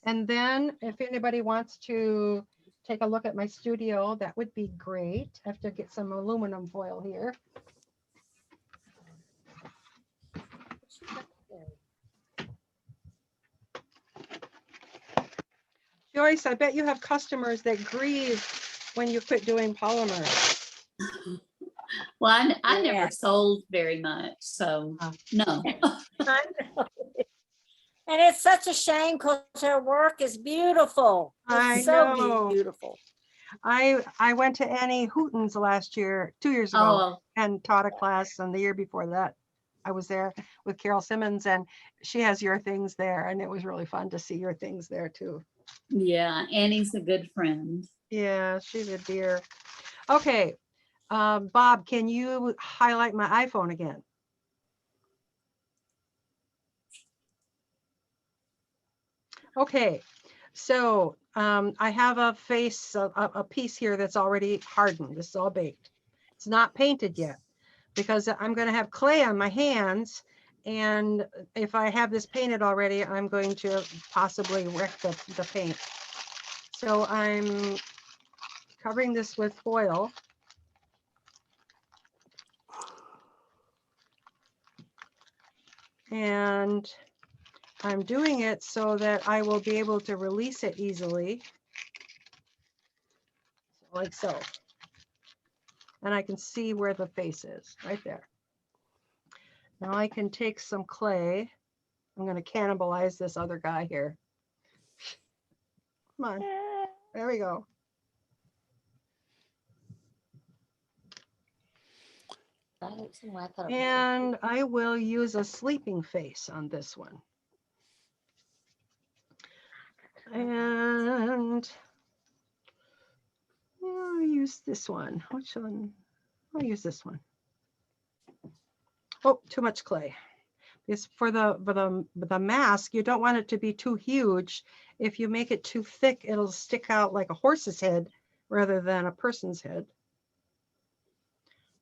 S2: And then if anybody wants to take a look at my studio, that would be great. I have to get some aluminum foil here. Joyce, I bet you have customers that grieve when you quit doing polymer.
S11: Well, I never sold very much, so no.
S3: And it's such a shame because her work is beautiful. It's so beautiful.
S2: I went to Annie Hooten's 2 years ago, and taught a class, and the year before that, I was there with Carol Simmons, and she has your things there, and it was really fun to see your things there too.
S11: Yeah, Annie's a good friend.
S2: Yeah, she's a dear. Okay, Bob, can you highlight my iPhone again? Okay, so I have a face, a piece here that's already hardened. This is all baked. It's not painted yet because I'm going to have clay on my hands. And if I have this painted already, I'm going to possibly wreck the paint. So I'm covering this with foil. And I'm doing it so that I will be able to release it easily, like so. And I can see where the face is, right there. Now I can take some clay. I'm going to cannibalize this other guy here. Come on, there we go. And I will use a sleeping face on this one. And I'll use this one. Which one? I'll use this one. Oh, too much clay. Because for the mask, you don't want it to be too huge. If you make it too thick, it'll stick out like a horse's head rather than a person's head.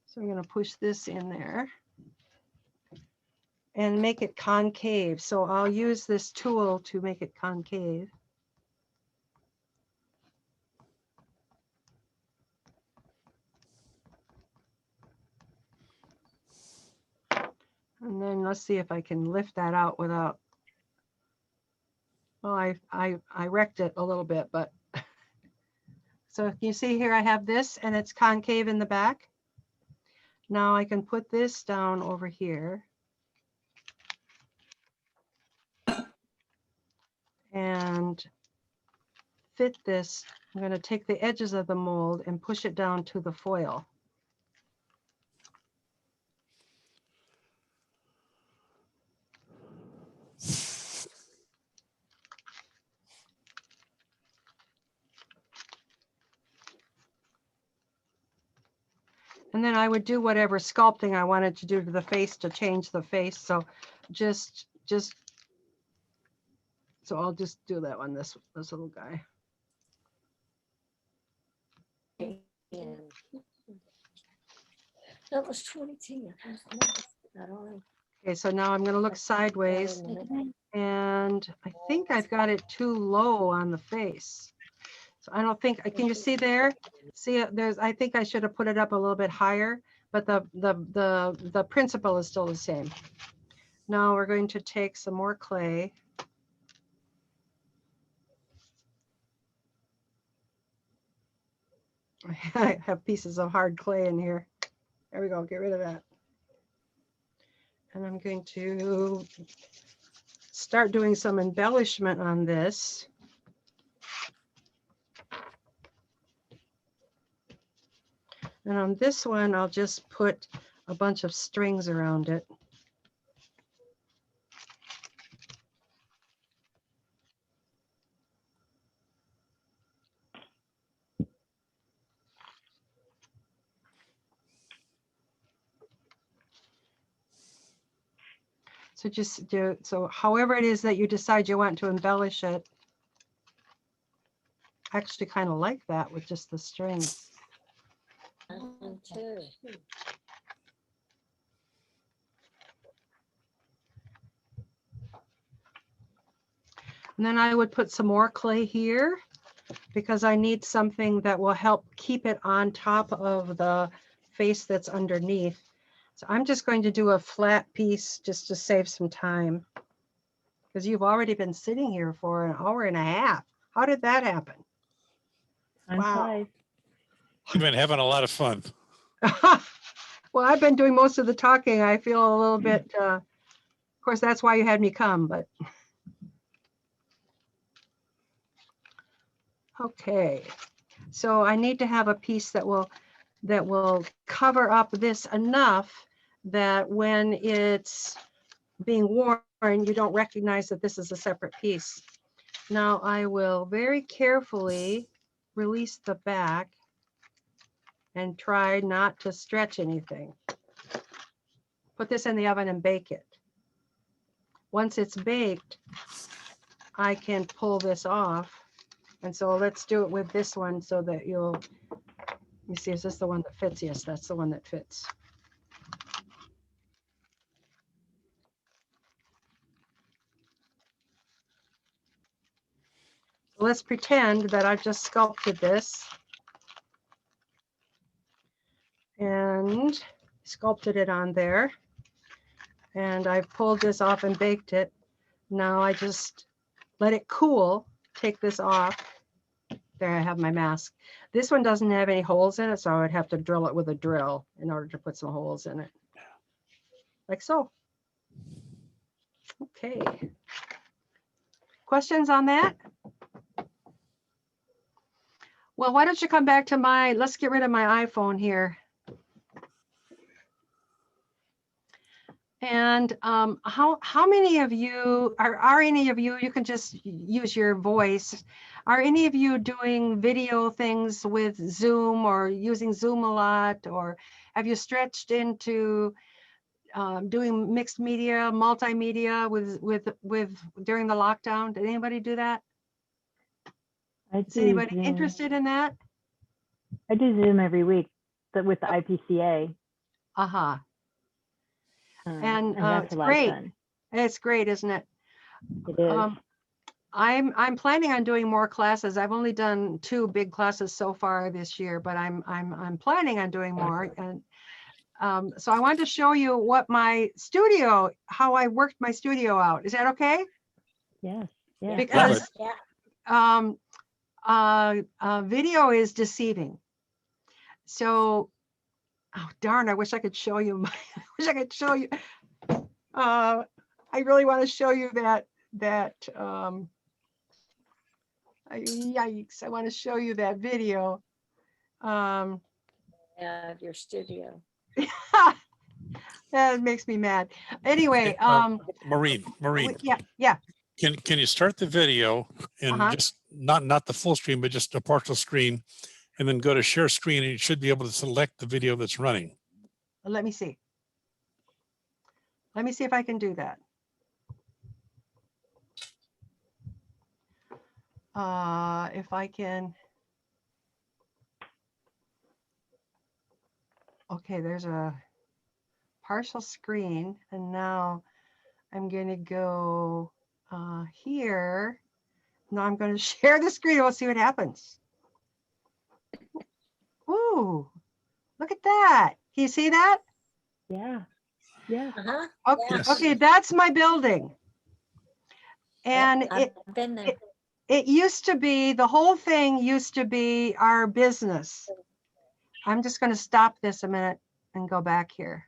S2: So I'm going to push this in there and make it concave. So I'll use this tool to make it concave. And then let's see if I can lift that out without, well, I wrecked it a little bit, but so you see here I have this and it's concave in the back. Now I can put this down over here. And fit this. I'm going to take the edges of the mold and push it down to the foil. And then I would do whatever sculpting I wanted to do to the face to change the face. So so I'll just do that one, this little guy.
S3: That was 2010. I don't know.
S2: Okay, so now I'm going to look sideways and I think I've got it too low on the face. So I don't think, can you see there? See, I think I should have put it up a little bit higher, but the principle is still the same. Now we're going to take some more clay. I have pieces of hard clay in here. There we go, get rid of that. And I'm going to start doing some embellishment on this. And on this one, I'll just put a bunch of strings around it. So just do, so however it is that you decide you want to embellish it. I actually kind of like that with just the strings.
S3: Too.
S2: And then I would put some more clay here because I need something that will help keep it on top of the face that's underneath. So I'm just going to do a flat piece just to save some time because you've already been sitting here for an hour and a half. How did that happen? Wow.
S1: I've been having a lot of fun.
S2: Well, I've been doing most of the talking. I feel a little bit, of course, that's why you had me come, but. Okay, so I need to have a piece that will cover up this enough that when it's being worn, you don't recognize that this is a separate piece. Now I will very carefully release the back and try not to stretch anything. Put this in the oven and bake it. Once it's baked, I can pull this off. And so let's do it with this one so that you see, is this the one that fits? Yes, that's the one that fits. Let's pretend that I've just sculpted this and sculpted it on there. And I've pulled this off and baked it. Now I just let it cool, take this off. There I have my mask. This one doesn't have any holes in it, so I would have to drill it with a drill in order to put some holes in it. Like so. Okay. Questions on that? Well, why don't you come back to let's get rid of my iPhone here. And how many of you, are any of you, you can just use your voice, are any of you doing video things with Zoom or using Zoom a lot, or have you stretched into doing mixed media, multimedia with during the lockdown? Did anybody do that? Is anybody interested in that?
S4: I do Zoom every week with the IPCA.
S2: Uh-huh. And
S4: that's
S2: it's
S4: a lot of
S2: great.
S4: fun.
S2: It's great, isn't it?
S4: It is.
S2: I'm planning on doing more classes. I've only done 2 big classes so far this year, but I'm planning on doing more. And so I wanted to show you what my studio, how I worked my studio out. Is that okay?
S4: Yes. Yeah.
S2: Because
S3: Yeah.
S2: video is deceiving. So, oh darn, I wish I could show you. I wish I could show you. I really want to show you that. Yikes! I want to show you that video.
S3: Yeah, your studio.
S2: That makes me mad. Anyway,
S1: Maureen,
S2: yeah.
S1: can you start the video and just not the full screen, but just a partial screen, and then go to share screen, and you should be able to select the video that's running.
S2: Let me see. Let me see if I can do that. If I can. Okay, there's a partial screen, and now I'm going to go here. Now I'm going to share the screen. We'll see what happens. Ooh, look at that. Can you see that?
S4: Yeah. Yeah.
S2: Okay,
S1: Yes.
S2: okay, that's my building. And
S3: I've been there.
S2: it used to be, the whole thing used to be our business. I'm just going to stop this a minute and go back here.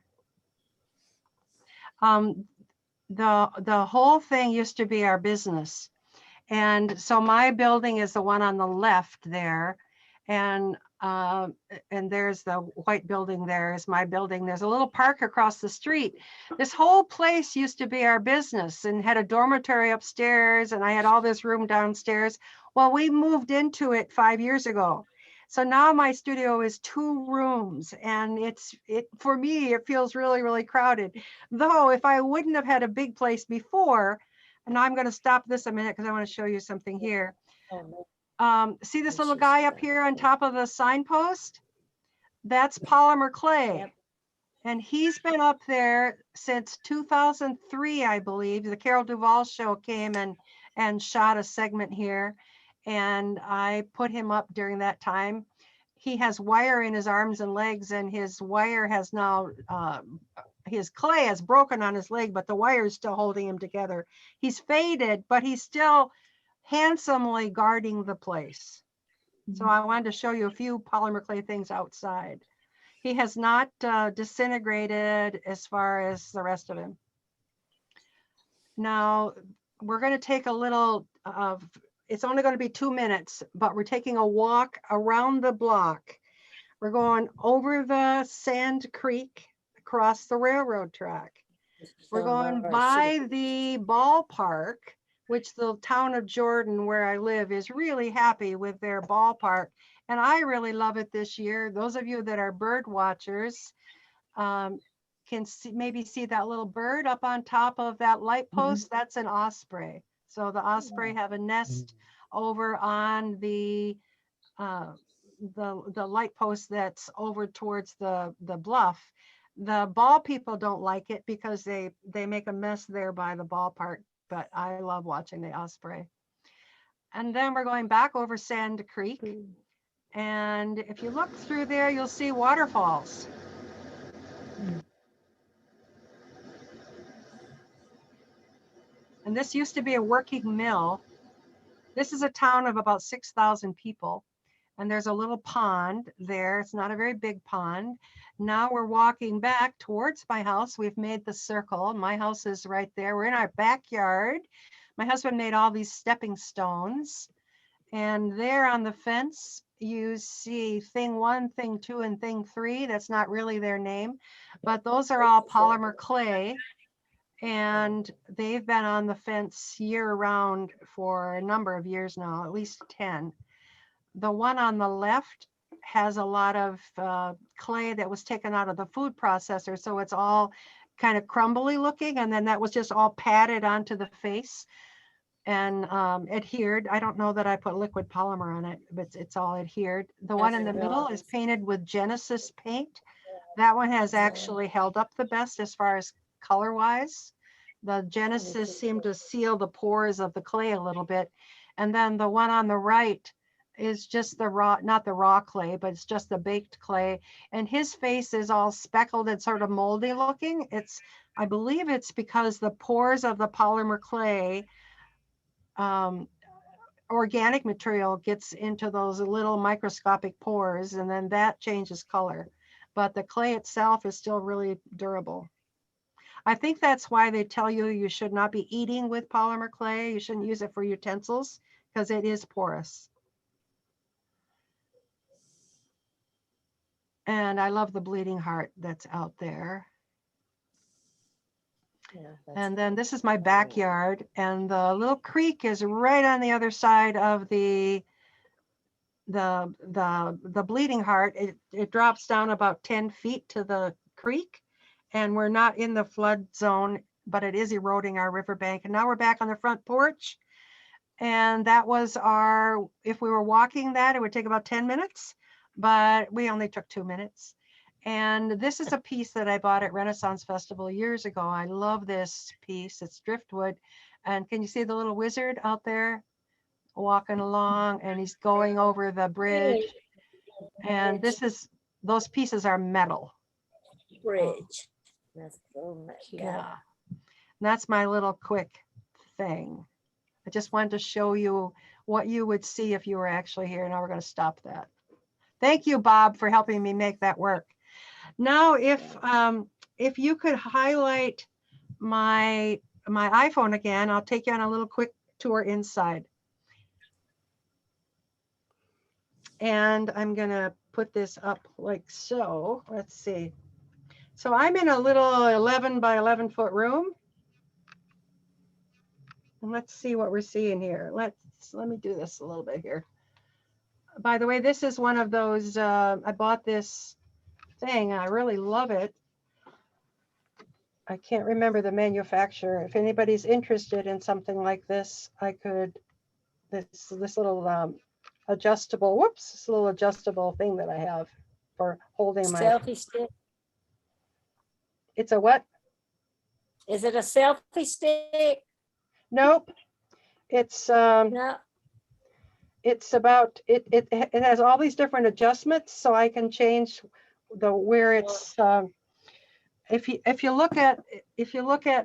S2: The whole thing used to be our business. And so my building is the one on the left there. And there's the white building there is my building. There's a little park across the street. This whole place used to be our business and had a dormitory upstairs, and I had all this room downstairs. Well, we moved into it 5 years ago. So now my studio is 2 rooms, and for me, it feels really, really crowded. Though if I wouldn't have had a big place before, and now I'm going to stop this a minute because I want to show you something here. See this little guy up here on top of the signpost? That's Polymer clay.
S3: Yep.
S2: And he's been up there since 2003, I believe. The Carol Duvall show came and shot a segment here. And I put him up during that time. He has wire in his arms and legs, and his wire has now, his clay has broken on his leg, but the wire is still holding him together. He's faded, but he's still handsomely guarding the place. So I wanted to show you a few polymer clay things outside. He has not disintegrated as far as the rest of him. Now we're going to take a little it's only going to be 2 minutes, but we're taking a walk around the block. We're going over the Sand Creek, across the railroad track. We're going by the ballpark, which the town of Jordan, where I live, is really happy with their ballpark. And I really love it this year. Those of you that are bird watchers can maybe see that little bird up on top of that light post. That's an osprey. So the osprey have a nest over on the light post that's over towards the bluff. The ball people don't like it because they make a mess there by the ballpark, but I love watching the osprey. And then we're going back over Sand Creek. And if you look through there, you'll see waterfalls. And this used to be a working mill. This is a town of about 6,000 people. And there's a little pond there. It's not a very big pond. Now we're walking back towards my house. We've made the circle. My house is right there. We're in our backyard. My husband made all these stepping stones. And there on the fence, you see thing 1, thing 2, and thing 3. That's not really their name, but those are all polymer clay. And they've been on the fence year round for a number of years now, at least 10. The one on the left has a lot of clay that was taken out of the food processor. So it's all kind of crumbly looking. And then that was just all patted onto the face and adhered. I don't know that I put liquid polymer on it, but it's all adhered. The one in the middle is painted with Genesis paint. That one has actually held up the best as far as color wise. The Genesis seemed to seal the pores of the clay a little bit. And then the one on the right is just the raw, not the raw clay, but it's just the baked clay. And his face is all speckled and sort of moldy looking. I believe it's because the pores of the polymer clay, organic material gets into those little microscopic pores, and then that changes color. But the clay itself is still really durable. I think that's why they tell you you should not be eating with polymer clay. You shouldn't use it for utensils because it is porous. And I love the bleeding heart that's out there. And then this is my backyard, and the little creek is right on the other side of the bleeding heart. It drops down about 10 feet to the creek, and we're not in the flood zone, but it is eroding our riverbank. And now we're back on the front porch. And that was if we were walking that, it would take about 10 minutes, but we only took 2 minutes. And this is a piece that I bought at Renaissance Festival years ago. I love this piece. It's driftwood. And can you see the little wizard out there walking along, and he's going over the bridge? And those pieces are metal.
S3: Bridge. That's so much.
S2: Yeah. And that's my little quick thing. I just wanted to show you what you would see if you were actually here. Now we're going to stop that. Thank you, Bob, for helping me make that work. Now, if you could highlight my iPhone again, I'll take you on a little quick tour inside. And I'm going to put this up like so. Let's see. So I'm in a little 11 by 11 foot room. And let's see what we're seeing here. Let me do this a little bit here. By the way, this is one of those, I bought this thing. I really love it. I can't remember the manufacturer. If anybody's interested in something like this, I could, this little adjustable, this little adjustable thing that I have for holding my
S3: selfie stick.
S2: It's a what?
S3: Is it a selfie stick?
S2: Nope. It's
S3: No.
S2: It's about it has all these different adjustments, so I can change where it's if you look at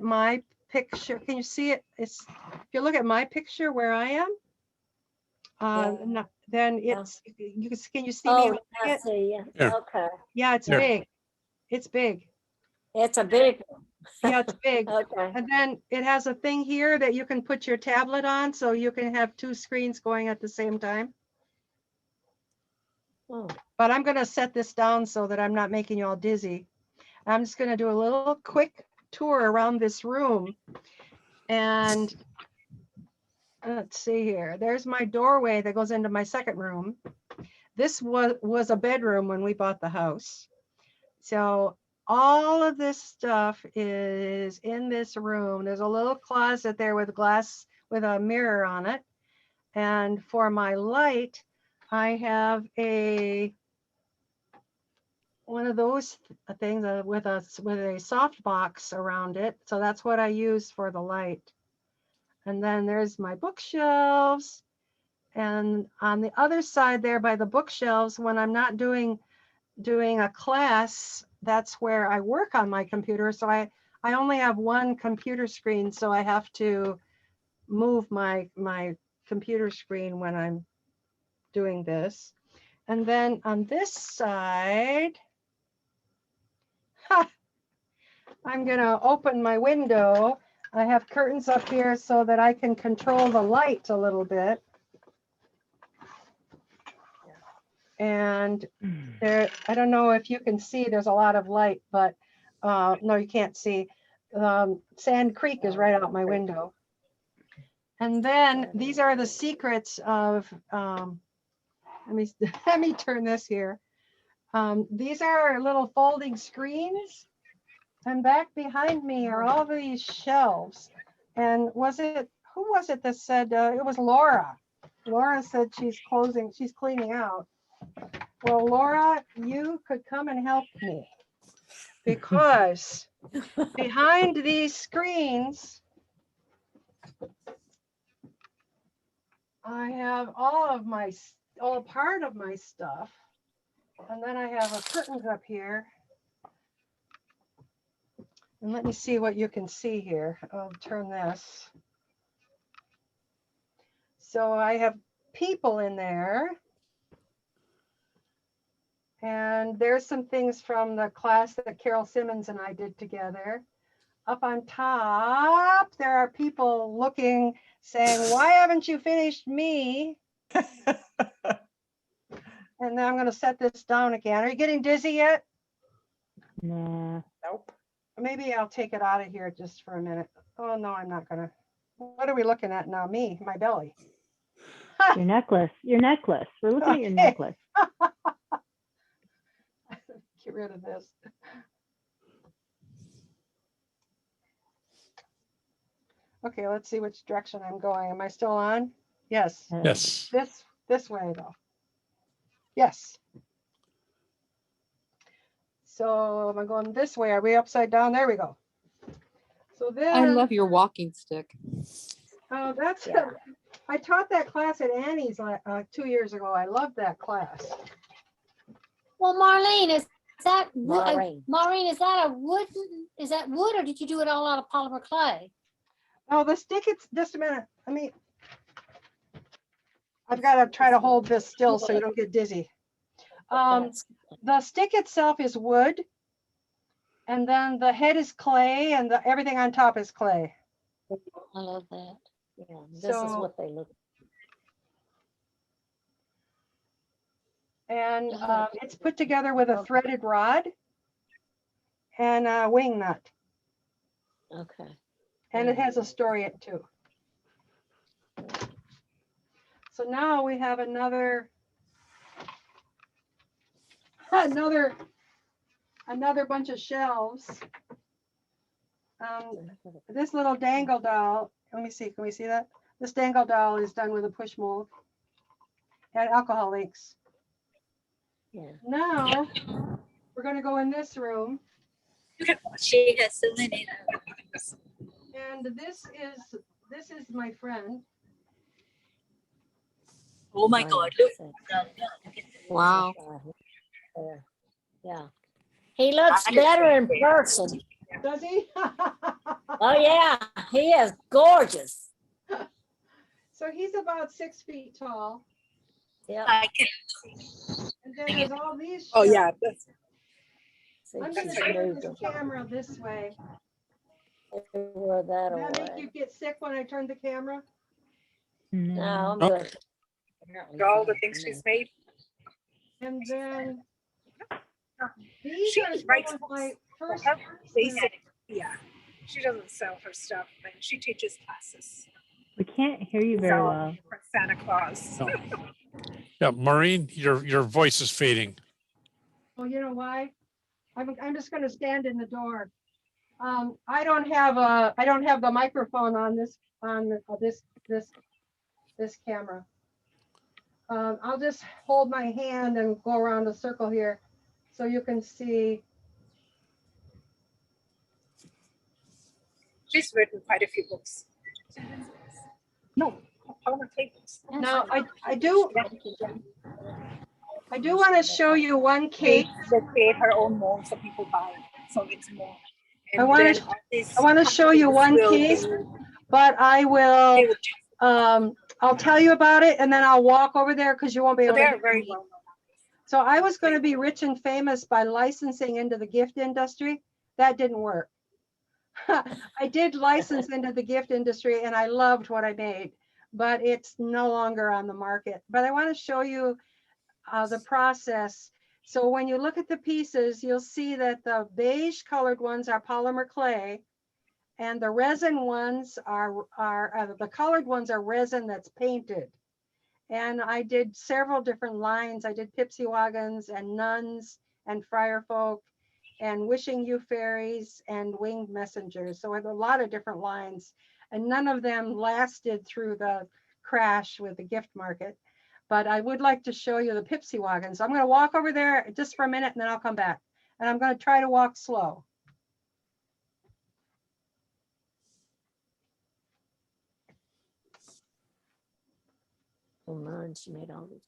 S2: my picture, can you see it? If you look at my picture where I am, then it's can you see me?
S3: I see. Yeah. Okay.
S2: Yeah, it's big. It's big.
S3: It's a big one.
S2: Yeah, it's big.
S3: Okay.
S2: And then it has a thing here that you can put your tablet on, so you can have 2 screens going at the same time.
S3: Oh.
S2: But I'm going to set this down so that I'm not making you all dizzy. I'm just going to do a little quick tour around this room. And let's see here. There's my doorway that goes into my second room. This was a bedroom when we bought the house. So all of this stuff is in this room. There's a little closet there with glass with a mirror on it. And for my light, I have one of those things with a soft box around it. So that's what I use for the light. And then there's my bookshelves. And on the other side there by the bookshelves, when I'm not doing a class, that's where I work on my computer. So I only have one computer screen, so I have to move my computer screen when I'm doing this. And then on this side, I'm gonna open my window. I have curtains up here so that I can control the light a little bit. And there, I don't know if you can see, there's a lot of light, but no, you can't see. Sand Creek is right out my window. And then these are the secrets of, let me turn this here. These are little folding screens, and back behind me are all these shelves. And who was it that said, it was Laura. Laura said she's cleaning out. Well, Laura, you could come and help me. because behind these screens, I have all part of my stuff. And then I have a curtains up here. And let me see what you can see here. I'll turn this. So I have people in there. And there's some things from the class that Carol Simmons and I did together. Up on top, there are people looking, saying, why haven't you finished me? And then I'm going to set this down again. Are you getting dizzy yet?
S4: Nah.
S12: Nope.
S2: Maybe I'll take it out of here just for a minute. Oh, no, I'm not going to. What are we looking at now? Me, my belly.
S4: Your necklace. Your necklace. We're looking at your
S2: Okay.
S4: necklace.
S2: Get rid of this. Okay, let's see which direction I'm going. Am I still on? Yes.
S1: Yes.
S2: This way though. Yes. So am I going this way? Are we upside down? There we go. So then
S6: I love your walking stick.
S2: oh, that's I taught that class at Annie's 2 years ago. I loved that class.
S3: Well, Marlene, is that
S2: Maureen.
S3: Maureen, is that wood or did you do it all out of polymer clay?
S2: Oh, the stick, it's just a minute. I've got to try to hold this still so you don't get dizzy. The stick itself is wood, and then the head is clay, and everything on top is clay.
S3: I love that. Yeah, this is what they look.
S2: And it's put together with a threaded rod and a wing nut.
S3: Okay.
S2: And it has a story too. So now we have another bunch of shelves. This little dangle doll, let me see, can we see that? This dangle doll is done with a push mold and alcohol inks.
S3: Yeah.
S2: Now we're going to go in this room.
S11: She has so many.
S2: And this is my friend.
S11: Oh my God, look.
S6: Wow.
S3: Yeah. He looks better in person.
S2: Does he?
S3: Oh yeah, he is gorgeous.
S2: So he's about 6 feet tall.
S3: Yeah.
S11: I can.
S2: And then there's all these.
S7: Oh yeah.
S2: I'm going to turn this camera this way.
S3: Where that
S2: Does that
S3: away.
S2: make you get sick when I turn the camera?
S3: No, I'm
S1: Nope.
S3: good.
S7: All the things she's made.
S2: And then these
S7: She
S2: are
S7: writes
S2: some of my first.
S7: basic. Yeah. She doesn't sell her stuff, but she teaches classes.
S4: We can't hear you very well.
S7: For Santa Claus.
S1: No. Yeah, Maureen, your voice is fading.
S2: Oh, you know why? I'm just going to stand in the door. I don't have the microphone on this camera. I'll just hold my hand and go around the circle here so you can see.
S7: She's written quite a few books. No, polymer tables.
S2: Now I do want to show you one cake.
S7: They create her own mold so people buy it. So it's more.
S2: I want to show you one case, but I will. I'll tell you about it, and then I'll walk over there because you won't be able
S7: They're
S2: to.
S7: very well known.
S2: So I was going to be rich and famous by licensing into the gift industry. That didn't work. I did license into the gift industry, and I loved what I made, but it's no longer on the market. But I want to show you the process. So when you look at the pieces, you'll see that the beige colored ones are polymer clay, and the resin ones are the colored ones are resin that's painted. And I did several different lines. I did Pipsy Wagons and Nuns and Friar Folk and Wishing You Fairies and Winged Messengers. So I have a lot of different lines, and none of them lasted through the crash with the gift market. But I would like to show you the Pipsy Wagons. I'm going to walk over there just for a minute, and then I'll come back. And I'm going to try to walk slow.
S3: Oh, man, she made all these.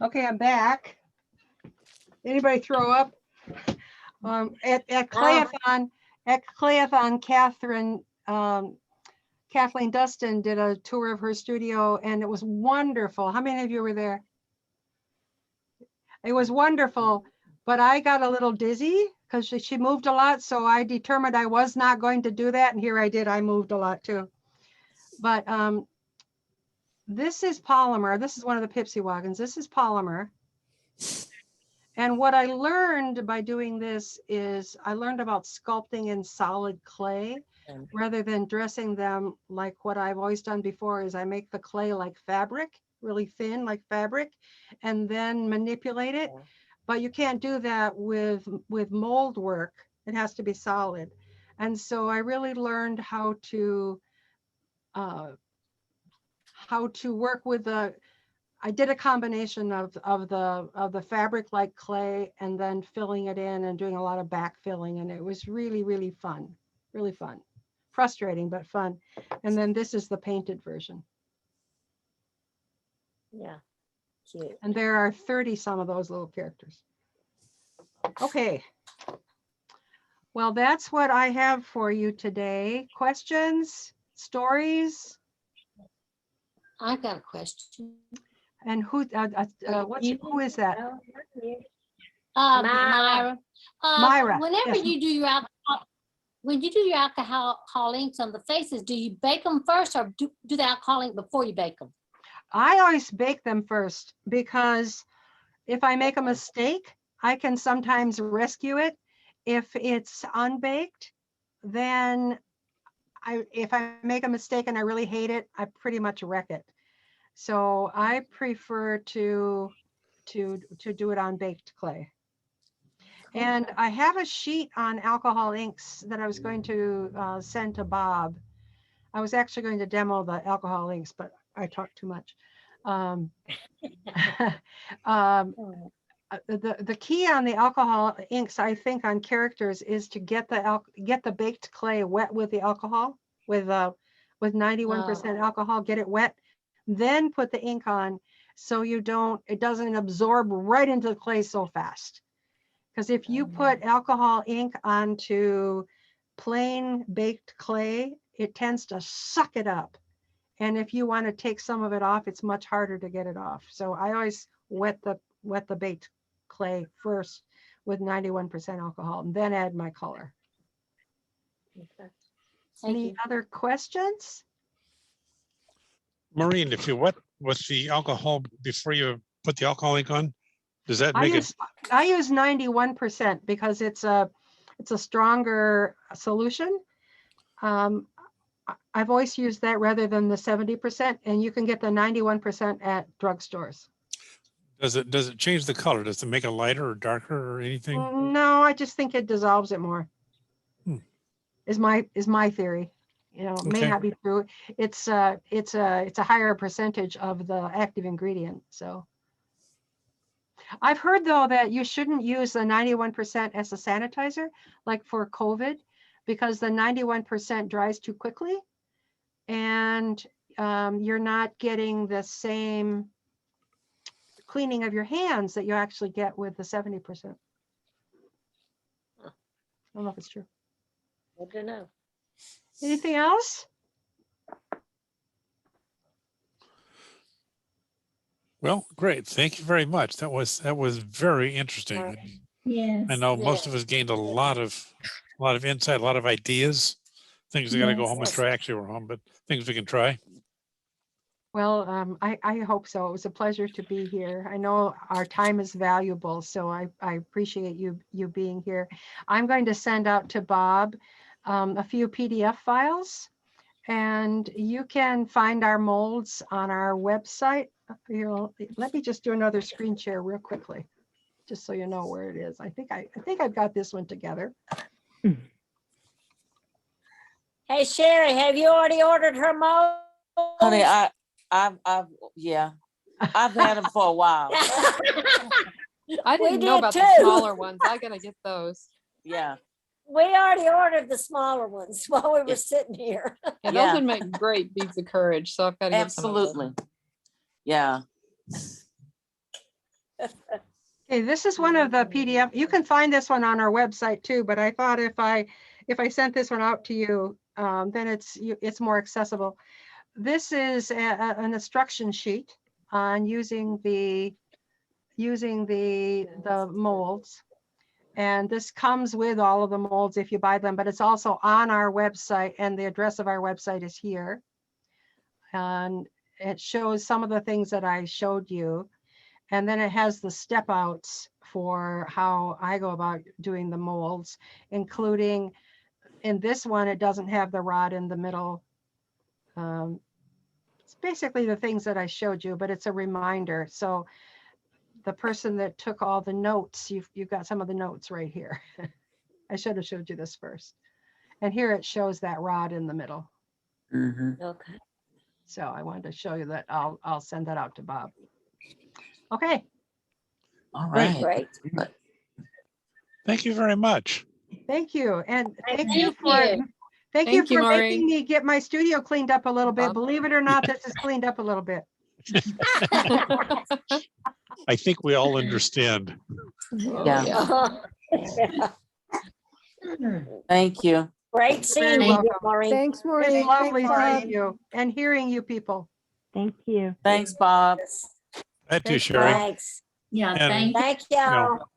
S2: Okay, I'm back. Anybody throw up? At Clayathon, Catherine, Kathleen Dustin did a tour of her studio, and it was wonderful. How many of you were there? It was wonderful, but I got a little dizzy because she moved a lot, so I determined I was not going to do that, and here I did. I moved a lot too. But this is Polymer. This is one of the Pipsy wagons. This is Polymer. And what I learned by doing this is I learned about sculpting in solid clay rather than dressing them like what I've always done before is I make the clay like fabric, really thin like fabric, and then manipulate it. But you can't do that with mold work. It has to be solid. And so I really learned how to work with I did a combination of the fabric like clay and then filling it in and doing a lot of backfilling, and it was really, really fun, really fun. Frustrating, but fun. And then this is the painted version.
S3: Yeah, cute.
S2: And there are 30 some of those little characters. Okay. Well, that's what I have for you today. Questions, stories?
S3: I've got a question.
S2: And who is that?
S3: Myra.
S2: Myra,
S3: Whenever
S2: yes.
S3: you do your alcohol, when you do your alcohol inks on the faces, do you bake them first or do the alcohol ink before you bake them?
S2: I always bake them first because if I make a mistake, I can sometimes rescue it. If it's unbaked, then if I make a mistake and I really hate it, I pretty much wreck it. So I prefer to do it on baked clay. And I have a sheet on alcohol inks that I was going to send to Bob. I was actually going to demo the alcohol inks, but I talked too much. The key on the alcohol inks, I think, on characters is to get the baked clay wet with the alcohol, with 91% alcohol, get it wet, then put the ink on so it doesn't absorb right into the clay so fast. Because if you put alcohol ink onto plain baked clay, it tends to suck it up. And if you want to take some of it off, it's much harder to get it off. So I always wet the baked clay first with 91% alcohol and then add my color.
S3: Okay.
S2: Any other questions?
S1: Maureen, if you wet with the alcohol before you put the alcohol ink on, does that make it?
S2: I use 91% because it's a stronger solution. I've always used that rather than the 70%, and you can get the 91% at drugstores.
S1: Does it change the color? Does it make it lighter or darker or anything?
S2: No, I just think it dissolves it more. Is my theory. You know, it may
S1: Okay.
S2: not be true. It's a higher percentage of the active ingredient. So I've heard though that you shouldn't use the 91% as a sanitizer, like for COVID, because the 91% dries too quickly, and you're not getting the same cleaning of your hands that you actually get with the 70%. I don't know if it's true.
S3: Good to know.
S2: Anything else?
S1: Well, great. Thank you very much. That was very interesting.
S11: Yes.
S1: I know most of us gained a lot of insight, a lot of ideas, things I got to go
S11: Yes.
S1: home and try. Actually, we're home, but things we can try.
S2: Well, I hope so. It was a pleasure to be here. I know our time is valuable, so I appreciate you being here. I'm going to send out to Bob a few PDF files, and you can find our molds on our website. Let me just do another screen share real quickly, just so you know where it is. I think I've got this one together.
S3: Hey, Sherry, have you already ordered her mold?
S10: Honey, yeah, I've had them for a while.
S6: I
S3: We
S6: didn't know
S3: did
S6: about the
S3: too.
S6: smaller ones. I gotta get those.
S10: Yeah.
S3: We already ordered the smaller ones while we were sitting here.
S6: Yeah, those
S10: Yeah.
S6: would make great beads of courage. So I've got to get some of those.
S10: Absolutely. Yeah.
S2: Okay, this is one of the PDF. You can find this one on our website too, but I thought if I sent this one out to you, then it's more accessible. This is an instruction sheet on using the molds. And this comes with all of the molds if you buy them, but it's also on our website, and the address of our website is here. And it shows some of the things that I showed you. And then it has the step outs for how I go about doing the molds, including in this one, it doesn't have the rod in the middle. It's basically the things that I showed you, but it's a reminder. So the person that took all the notes, you've got some of the notes right here. I should have showed you this first. And here it shows that rod in the middle.
S10: Mm-hmm.
S3: Okay.
S2: So I wanted to show you that. I'll send that out to Bob. Okay.
S10: All right.
S3: Great.
S1: Thank you very much.
S2: Thank you. And thank
S3: Thank
S2: you for
S3: you.
S2: thank you
S6: Thank you,
S2: for
S6: Maureen.
S2: making me get my studio cleaned up a little bit.
S6: Bob.
S2: Believe it or not, this is cleaned up a little bit.
S1: I think we all understand.
S10: Yeah.
S3: Yeah.
S10: Thank you.
S3: Great seeing
S2: Very
S3: you,
S2: welcome.
S3: Maureen.
S5: Thanks, Maureen.
S2: It's lovely
S5: Thanks, Bob.
S2: seeing you and hearing you people.
S4: Thank you.
S10: Thanks, Bob.
S1: That too,
S2: Thanks,
S1: Sherry.
S3: Thanks.
S11: Yeah,
S1: And,
S11: thank you.
S3: Thank y'all.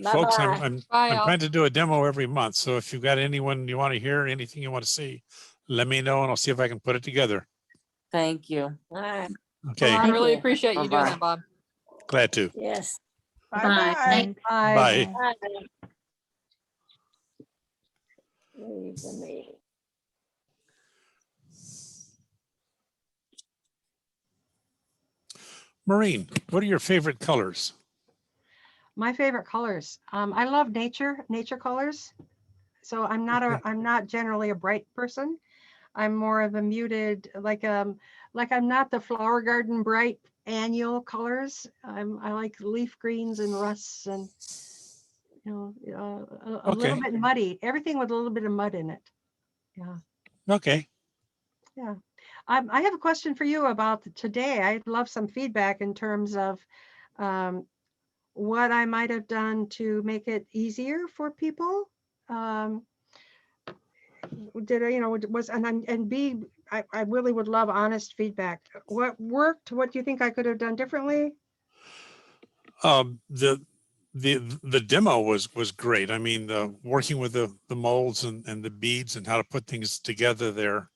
S1: Folks,
S3: Bye-bye.
S1: I'm
S6: Bye, all.
S1: trying to do a demo every month. So if you've got anyone you want to hear, anything you want to see, let me know and I'll see if I can put it together.
S10: Thank you.
S3: All right.
S1: Okay,
S6: I
S3: Thank
S6: really
S3: you.
S6: appreciate you doing
S10: Bye-bye.
S6: that, Bob.
S1: glad to.
S3: Yes.
S12: Bye-bye.
S11: Bye.
S2: Bye.
S1: Bye.
S3: Bye. Leave the meeting.
S1: Maureen, what are your favorite colors?
S2: My favorite colors. I love nature colors. So I'm not generally a bright person. I'm more of a muted, like I'm not the flower garden bright annual colors. I like leaf greens and rusts and a
S1: Okay.
S2: little bit muddy. Everything with a little bit of mud in it. Yeah.
S1: Okay.
S2: Yeah. I have a question for you about today. I'd love some feedback in terms of what I might have done to make it easier for people. Did I, was, and B, I really would love honest feedback. What worked? What do you think I could have done differently?
S1: The demo was great. I mean, working with the molds and the beads and how to put things together there,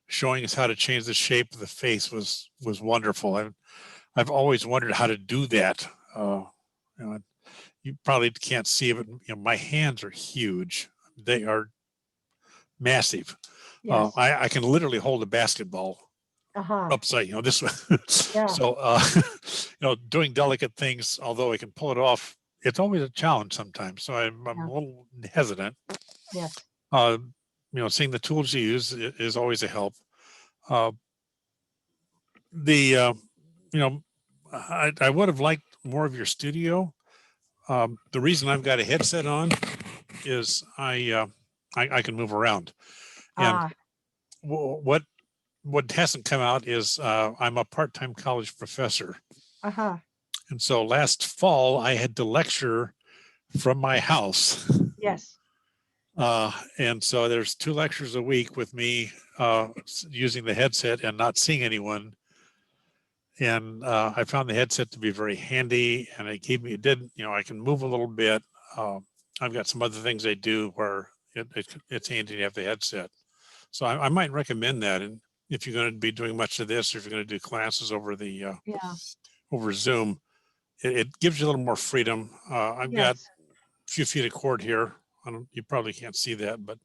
S1: showing us how to change the shape of the face was wonderful. I've always wondered how to do that. You probably can't see it, but my hands are huge. They are massive.
S2: Yes.
S1: I can literally hold a basketball upside, this way.
S2: Yeah.
S1: So, doing delicate things, although I can pull it off, it's always a challenge sometimes. So I'm a little hesitant.
S2: Yes.
S1: seeing the tools you use is always a help. I would have liked more of your studio. The reason I've got a headset on is I can move around. And what hasn't come out is I'm a part-time college professor. And so last fall I had to lecture from my house.
S2: Yes.
S1: And so there's 2 lectures a week with me using the headset and not seeing anyone. And I found the headset to be very handy, and I can move a little bit. I've got some other things I do where it's handy to have the headset. So I might recommend that. And if you're going to be doing much of this, or if you're going to do classes over the over Zoom, it gives you a little more freedom. I've got a few feet of cord here. You probably can't see that, but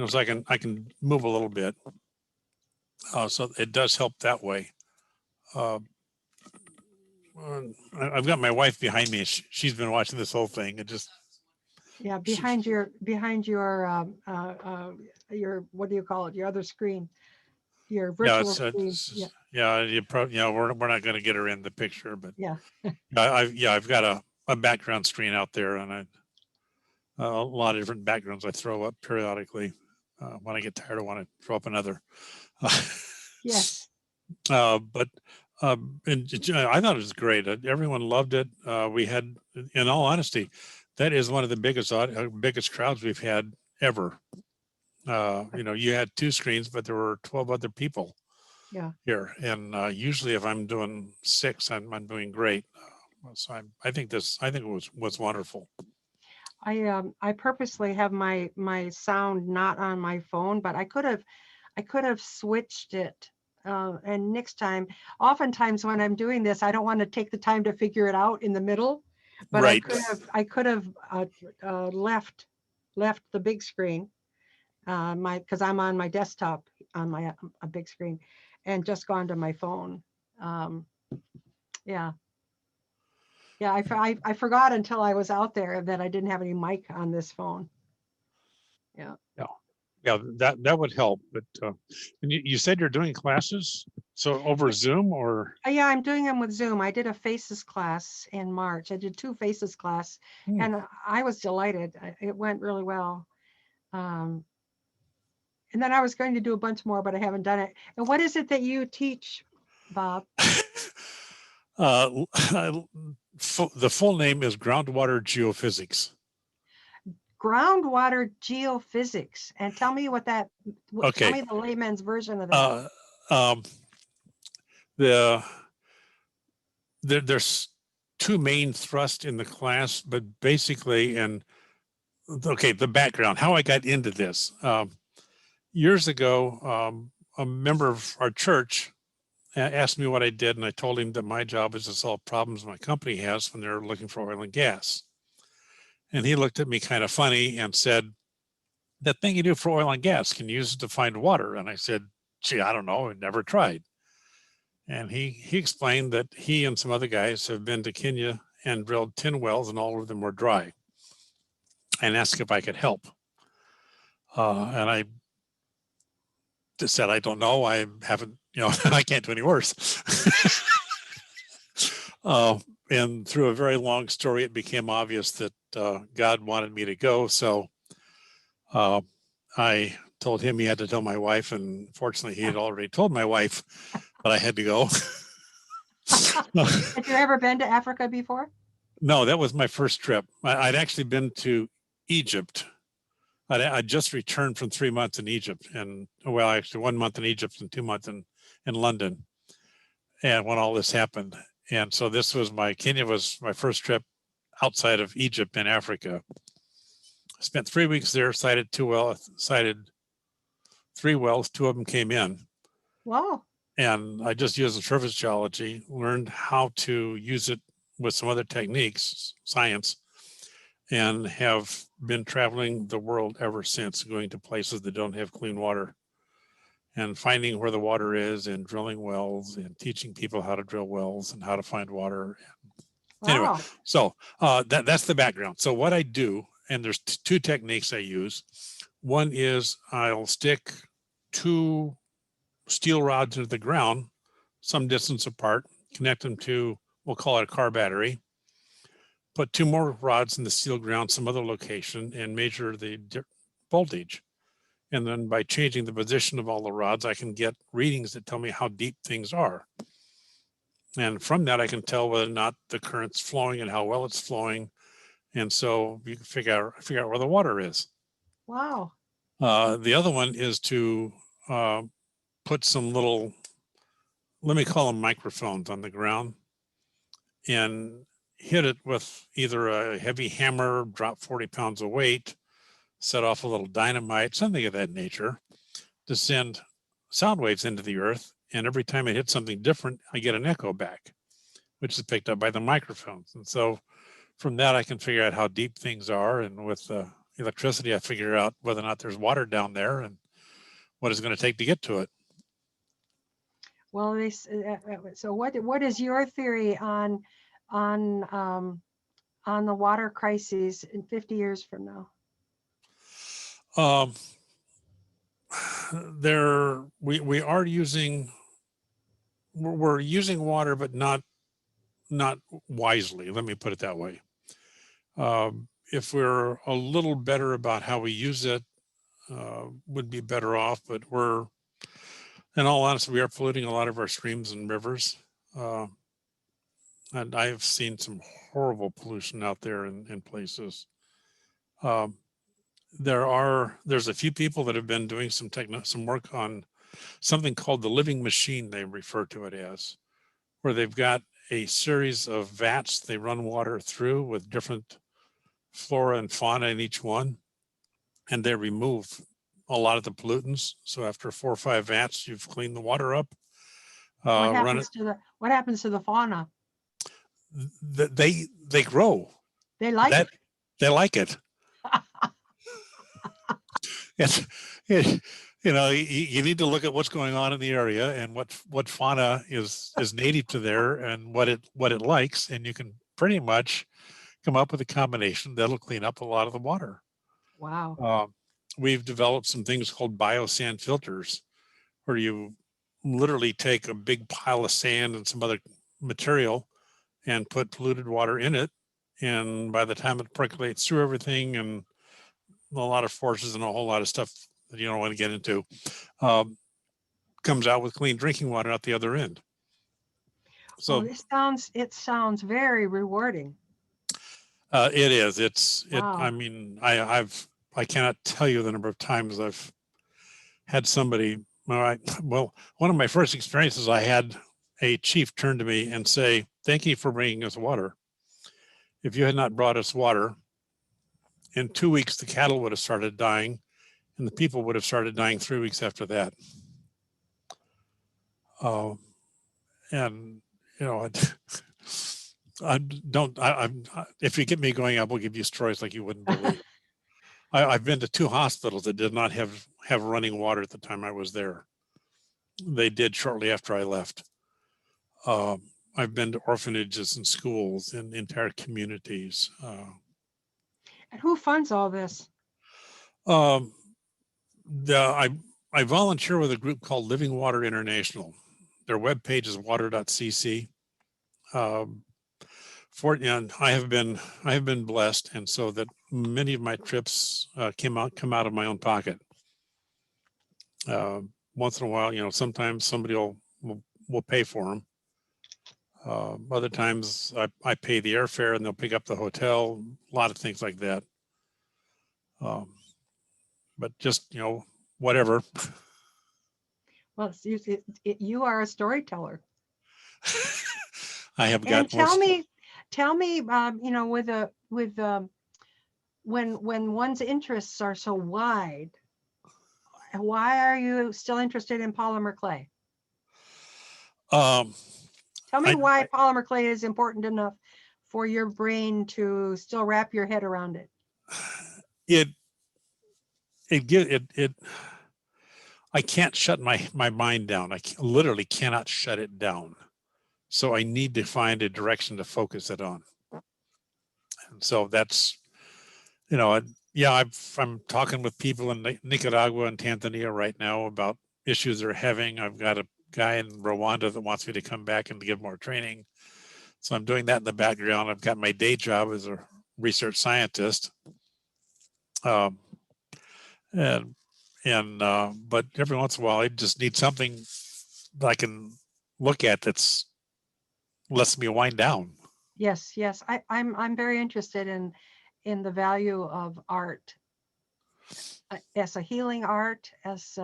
S1: so I can move a little bit. So it does help that way. I've got my wife behind me. She's been watching this whole thing.
S2: Behind your what do you call it? Your other screen, your virtual screen.
S1: We're not going to get her in the picture, but I've got a background screen out there, and a lot of different backgrounds I throw up periodically. When I get tired, I want to throw up another.
S2: Yes.
S1: But and I thought it was great. Everyone loved it. We had, in all honesty, that is one of the biggest crowds we've had ever. You had 2 screens, but there were 12 other people here. And usually if I'm doing 6, I'm doing great. So I think it was wonderful.
S2: I purposely have my sound not on my phone, but I could have switched it. And next time, oftentimes when I'm doing this, I don't want to take the time to figure it out in the middle, but
S1: right.
S2: I could have left the big screen, because I'm on my desktop on a big screen, and just gone to my phone. I forgot until I was out there that I didn't have any mic on this phone.
S1: Yeah, that would help. But and you said you're doing classes, so over Zoom or?
S2: Yeah, I'm doing them with Zoom. I did a faces class in March. I did 2 faces class, and I was delighted. It went really well. And then I was going to do a bunch more, but I haven't done it. And what is it that you teach, Bob?
S1: The full name is groundwater geophysics.
S2: Groundwater geophysics. And tell me what that, tell me the layman's version of that.
S1: There's 2 main thrusts in the class, but basically, the background, how I got into this. Years ago, a member of our church asked me what I did, and I told him that my job is to solve problems my company has when they're looking for oil and gas. And he looked at me kind of funny and said, "That thing you do for oil and gas, can you use it to find water?" And I said, "Gee, I don't know, I never tried." And he explained that he and some other guys have been to Kenya and drilled 10 wells, and all of them were dry, and asked if I could help. And I just said, "I don't know, I haven't, I can't do any worse." And through a very long story, it became obvious that God wanted me to go. So I told him he had to tell my wife, and fortunately he had already told my wife that I had to go.
S2: Had you ever been to Africa before?
S1: No, that was my first trip. I'd actually been to Egypt. I just returned from 3 months in Egypt, and actually 1 month in Egypt and 2 months in London. And when all this happened. And so Kenya was my first trip outside of Egypt in Africa. I spent 3 weeks there, sighted 3 wells, 2 of them came in.
S2: Wow.
S1: And I just used the surface geology, learned how to use it with some other techniques, science, and have been traveling the world ever since, going to places that don't have clean water and finding where the water is and drilling wells and teaching people how to drill wells and how to find water. Wow. Anyway, so that's the background. So what I do, and there's 2 techniques I use. One is I'll stick 2 steel rods into the ground, some distance apart, connect them to, we'll call it a car battery, put 2 more rods in the steel ground, some other location, and measure the voltage. And then by changing the position of all the rods, I can get readings that tell me how deep things are. And from that, I can tell whether or not the current's flowing and how well it's flowing. And so you can figure out where the water is.
S2: Wow.
S1: The other one is to put some little, let me call them microphones, on the ground and hit it with either a heavy hammer, drop 40 pounds of weight, set off a little dynamite, something of that nature, to send sound waves into the earth. And every time I hit something different, I get an echo back, which is picked up by the microphones. And so from that, I can figure out how deep things are. And with electricity, I figure out whether or not there's water down there and what it's going to take to get to it.
S2: Well, so what is your theory on the water crises in 50 years from now?
S1: We are using, we're using water, but not wisely. Let me put it that way. If we're a little better about how we use it, would be better off, but we're, in all honesty, we are polluting a lot of our streams and rivers. And I've seen some horrible pollution out there in places. There's a few people that have been doing some work on something called the living machine, they refer to it as, where they've got a series of vats they run water through with different flora and fauna in each one, and they remove a lot of the pollutants. So after 4 or 5 vats, you've cleaned the water up.
S2: What happens to the fauna?
S1: They grow.
S2: They like it.
S1: They like it. You need to look at what's going on in the area and what fauna is native to there and what it likes, and you can pretty much come up with a combination that'll clean up a lot of the water.
S2: Wow.
S1: We've developed some things called biosand filters, where you literally take a big pile of sand and some other material and put polluted water in it, and by the time it percolates through everything and a lot of forces and a whole lot of stuff that you don't want to get into, comes out with clean drinking water out the other end. So
S2: it sounds very rewarding.
S1: It is.
S2: Wow.
S1: I mean, I cannot tell you the number of times I've had somebody. Well, one of my first experiences, I had a chief turn to me and say, "Thank you for bringing us water. If you had not brought us water, in 2 weeks the cattle would have started dying, and the people would have started dying 3 weeks after that." And you know, if you get me going, I will give you stories like you wouldn't believe. I've been to 2 hospitals that did not have running water at the time I was there. They did shortly after I left. I've been to orphanages and schools and entire communities.
S2: And who funds all this?
S1: I volunteer with a group called Living Water International. Their webpage is water.cc. And I have been blessed, and so that many of my trips come out of my own pocket. Once in a while, sometimes somebody will pay for them. Other times I pay the airfare and they'll pick up the hotel, a lot of things like that. But just, whatever.
S2: Well, you are a storyteller.
S1: I have got.
S2: And tell me, when one's interests are so wide, why are you still interested in polymer clay? Tell me why polymer clay is important enough for your brain to still wrap your head around it.
S1: I can't shut my mind down. I literally cannot shut it down. So I need to find a direction to focus it on. And so that's, Yeah, I'm talking with people in Nicaragua and Tanzania right now about issues they're having. I've got a guy in Rwanda that wants me to come back and to give more training. So I'm doing that in the background. I've got my day job as a research scientist. Um, but every once in a while, I just need something that I can look at that's lets me wind down.
S2: Yes, yes. I'm very interested in the value of art as a healing art, as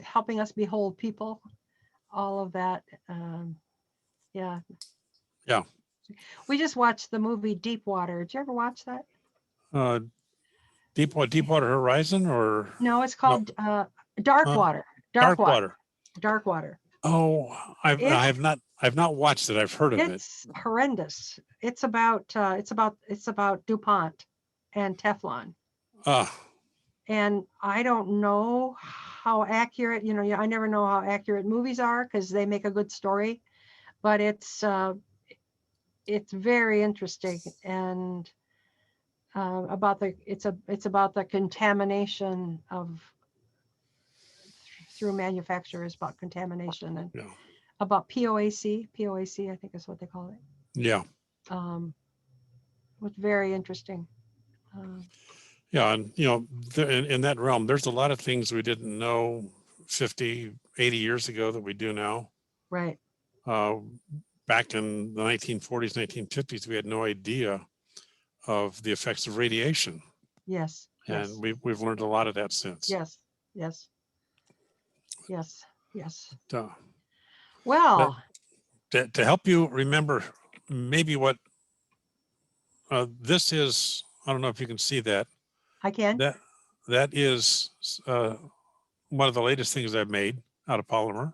S2: helping us behold people, all of that. Yeah.
S1: Yeah.
S2: We just watched the movie Deepwater. Did you ever watch that?
S1: Deepwater Horizon, or
S2: No, it's
S1: no?
S2: called Dark Water.
S1: Dark Water.
S2: Dark Water.
S1: Oh, I have not watched it. I've heard of it.
S2: It's horrendous. It's about DuPont and Teflon. And I don't know how accurate, I never know how accurate movies are because they make a good story, but it's very interesting, and it's about the contamination of through manufacturers, about contamination, and about POAC, I think is what they call it.
S1: Yeah.
S2: Was very interesting.
S1: Yeah, and in that realm, there's a lot of things we didn't know 50, 80 years ago that we do now.
S2: Right.
S1: Back in the 1940s, 1950s, we had no idea of the effects of radiation.
S2: Yes.
S1: And we've learned a lot of that since.
S2: Yes. Yes. Yes. Yes.
S1: Well, to help you remember maybe what this is, I don't know if you can see that.
S2: I can.
S1: That is one of the latest things I've made out of polymer.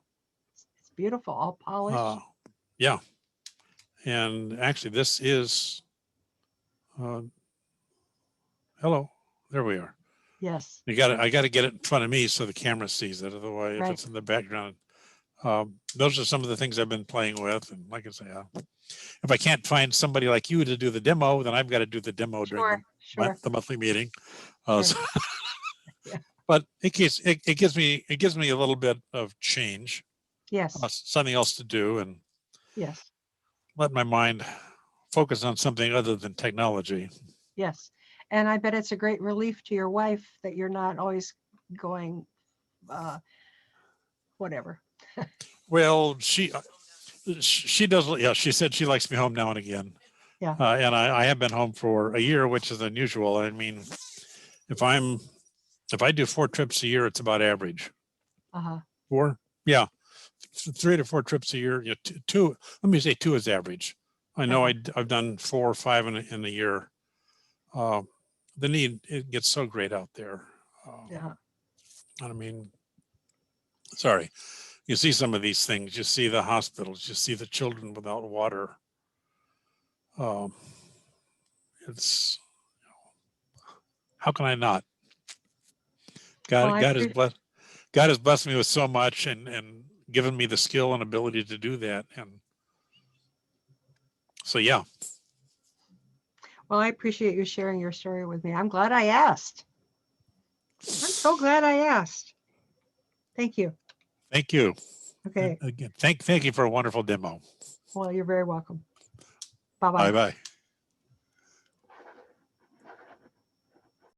S2: It's beautiful, all polished.
S1: Yeah. And actually this is, hello, there we are.
S2: Yes.
S1: I got to get it in front of me so the camera sees it. Otherwise, if it's in the background, those are some of the things I've been playing with. And like I say, if I can't find somebody like you to do the demo, then I've got to do the demo during the monthly meeting. But it gives me a little bit of change.
S2: Yes.
S1: Something else to do, and
S2: yes,
S1: let my mind focus on something other than technology.
S2: Yes. And I bet it's a great relief to your wife that you're not always going, whatever.
S1: Well, she does. Yeah, she said she likes me home now and again.
S2: Yeah.
S1: And I have been home for a year, which is unusual. I mean, if I do 4 trips a year, it's about average. 4, yeah, 3 to 4 trips a year. Yeah, two. Let me say 2 is average. I know I've done 4 or 5 in a year. The need, it gets so great out there.
S2: Yeah.
S1: I mean, sorry. You see some of these things, you see the hospitals, you see the children without water. It's, how can I not? God has blessed me with so much and given me the skill and ability to do that. And so, yeah.
S2: Well, I appreciate you sharing your story with me. I'm glad I asked. I'm so glad I asked. Thank you.
S1: Thank you.
S2: Okay.
S1: Again, thank you for a wonderful demo.
S2: Well, you're very welcome. Bye-bye.
S1: Bye-bye.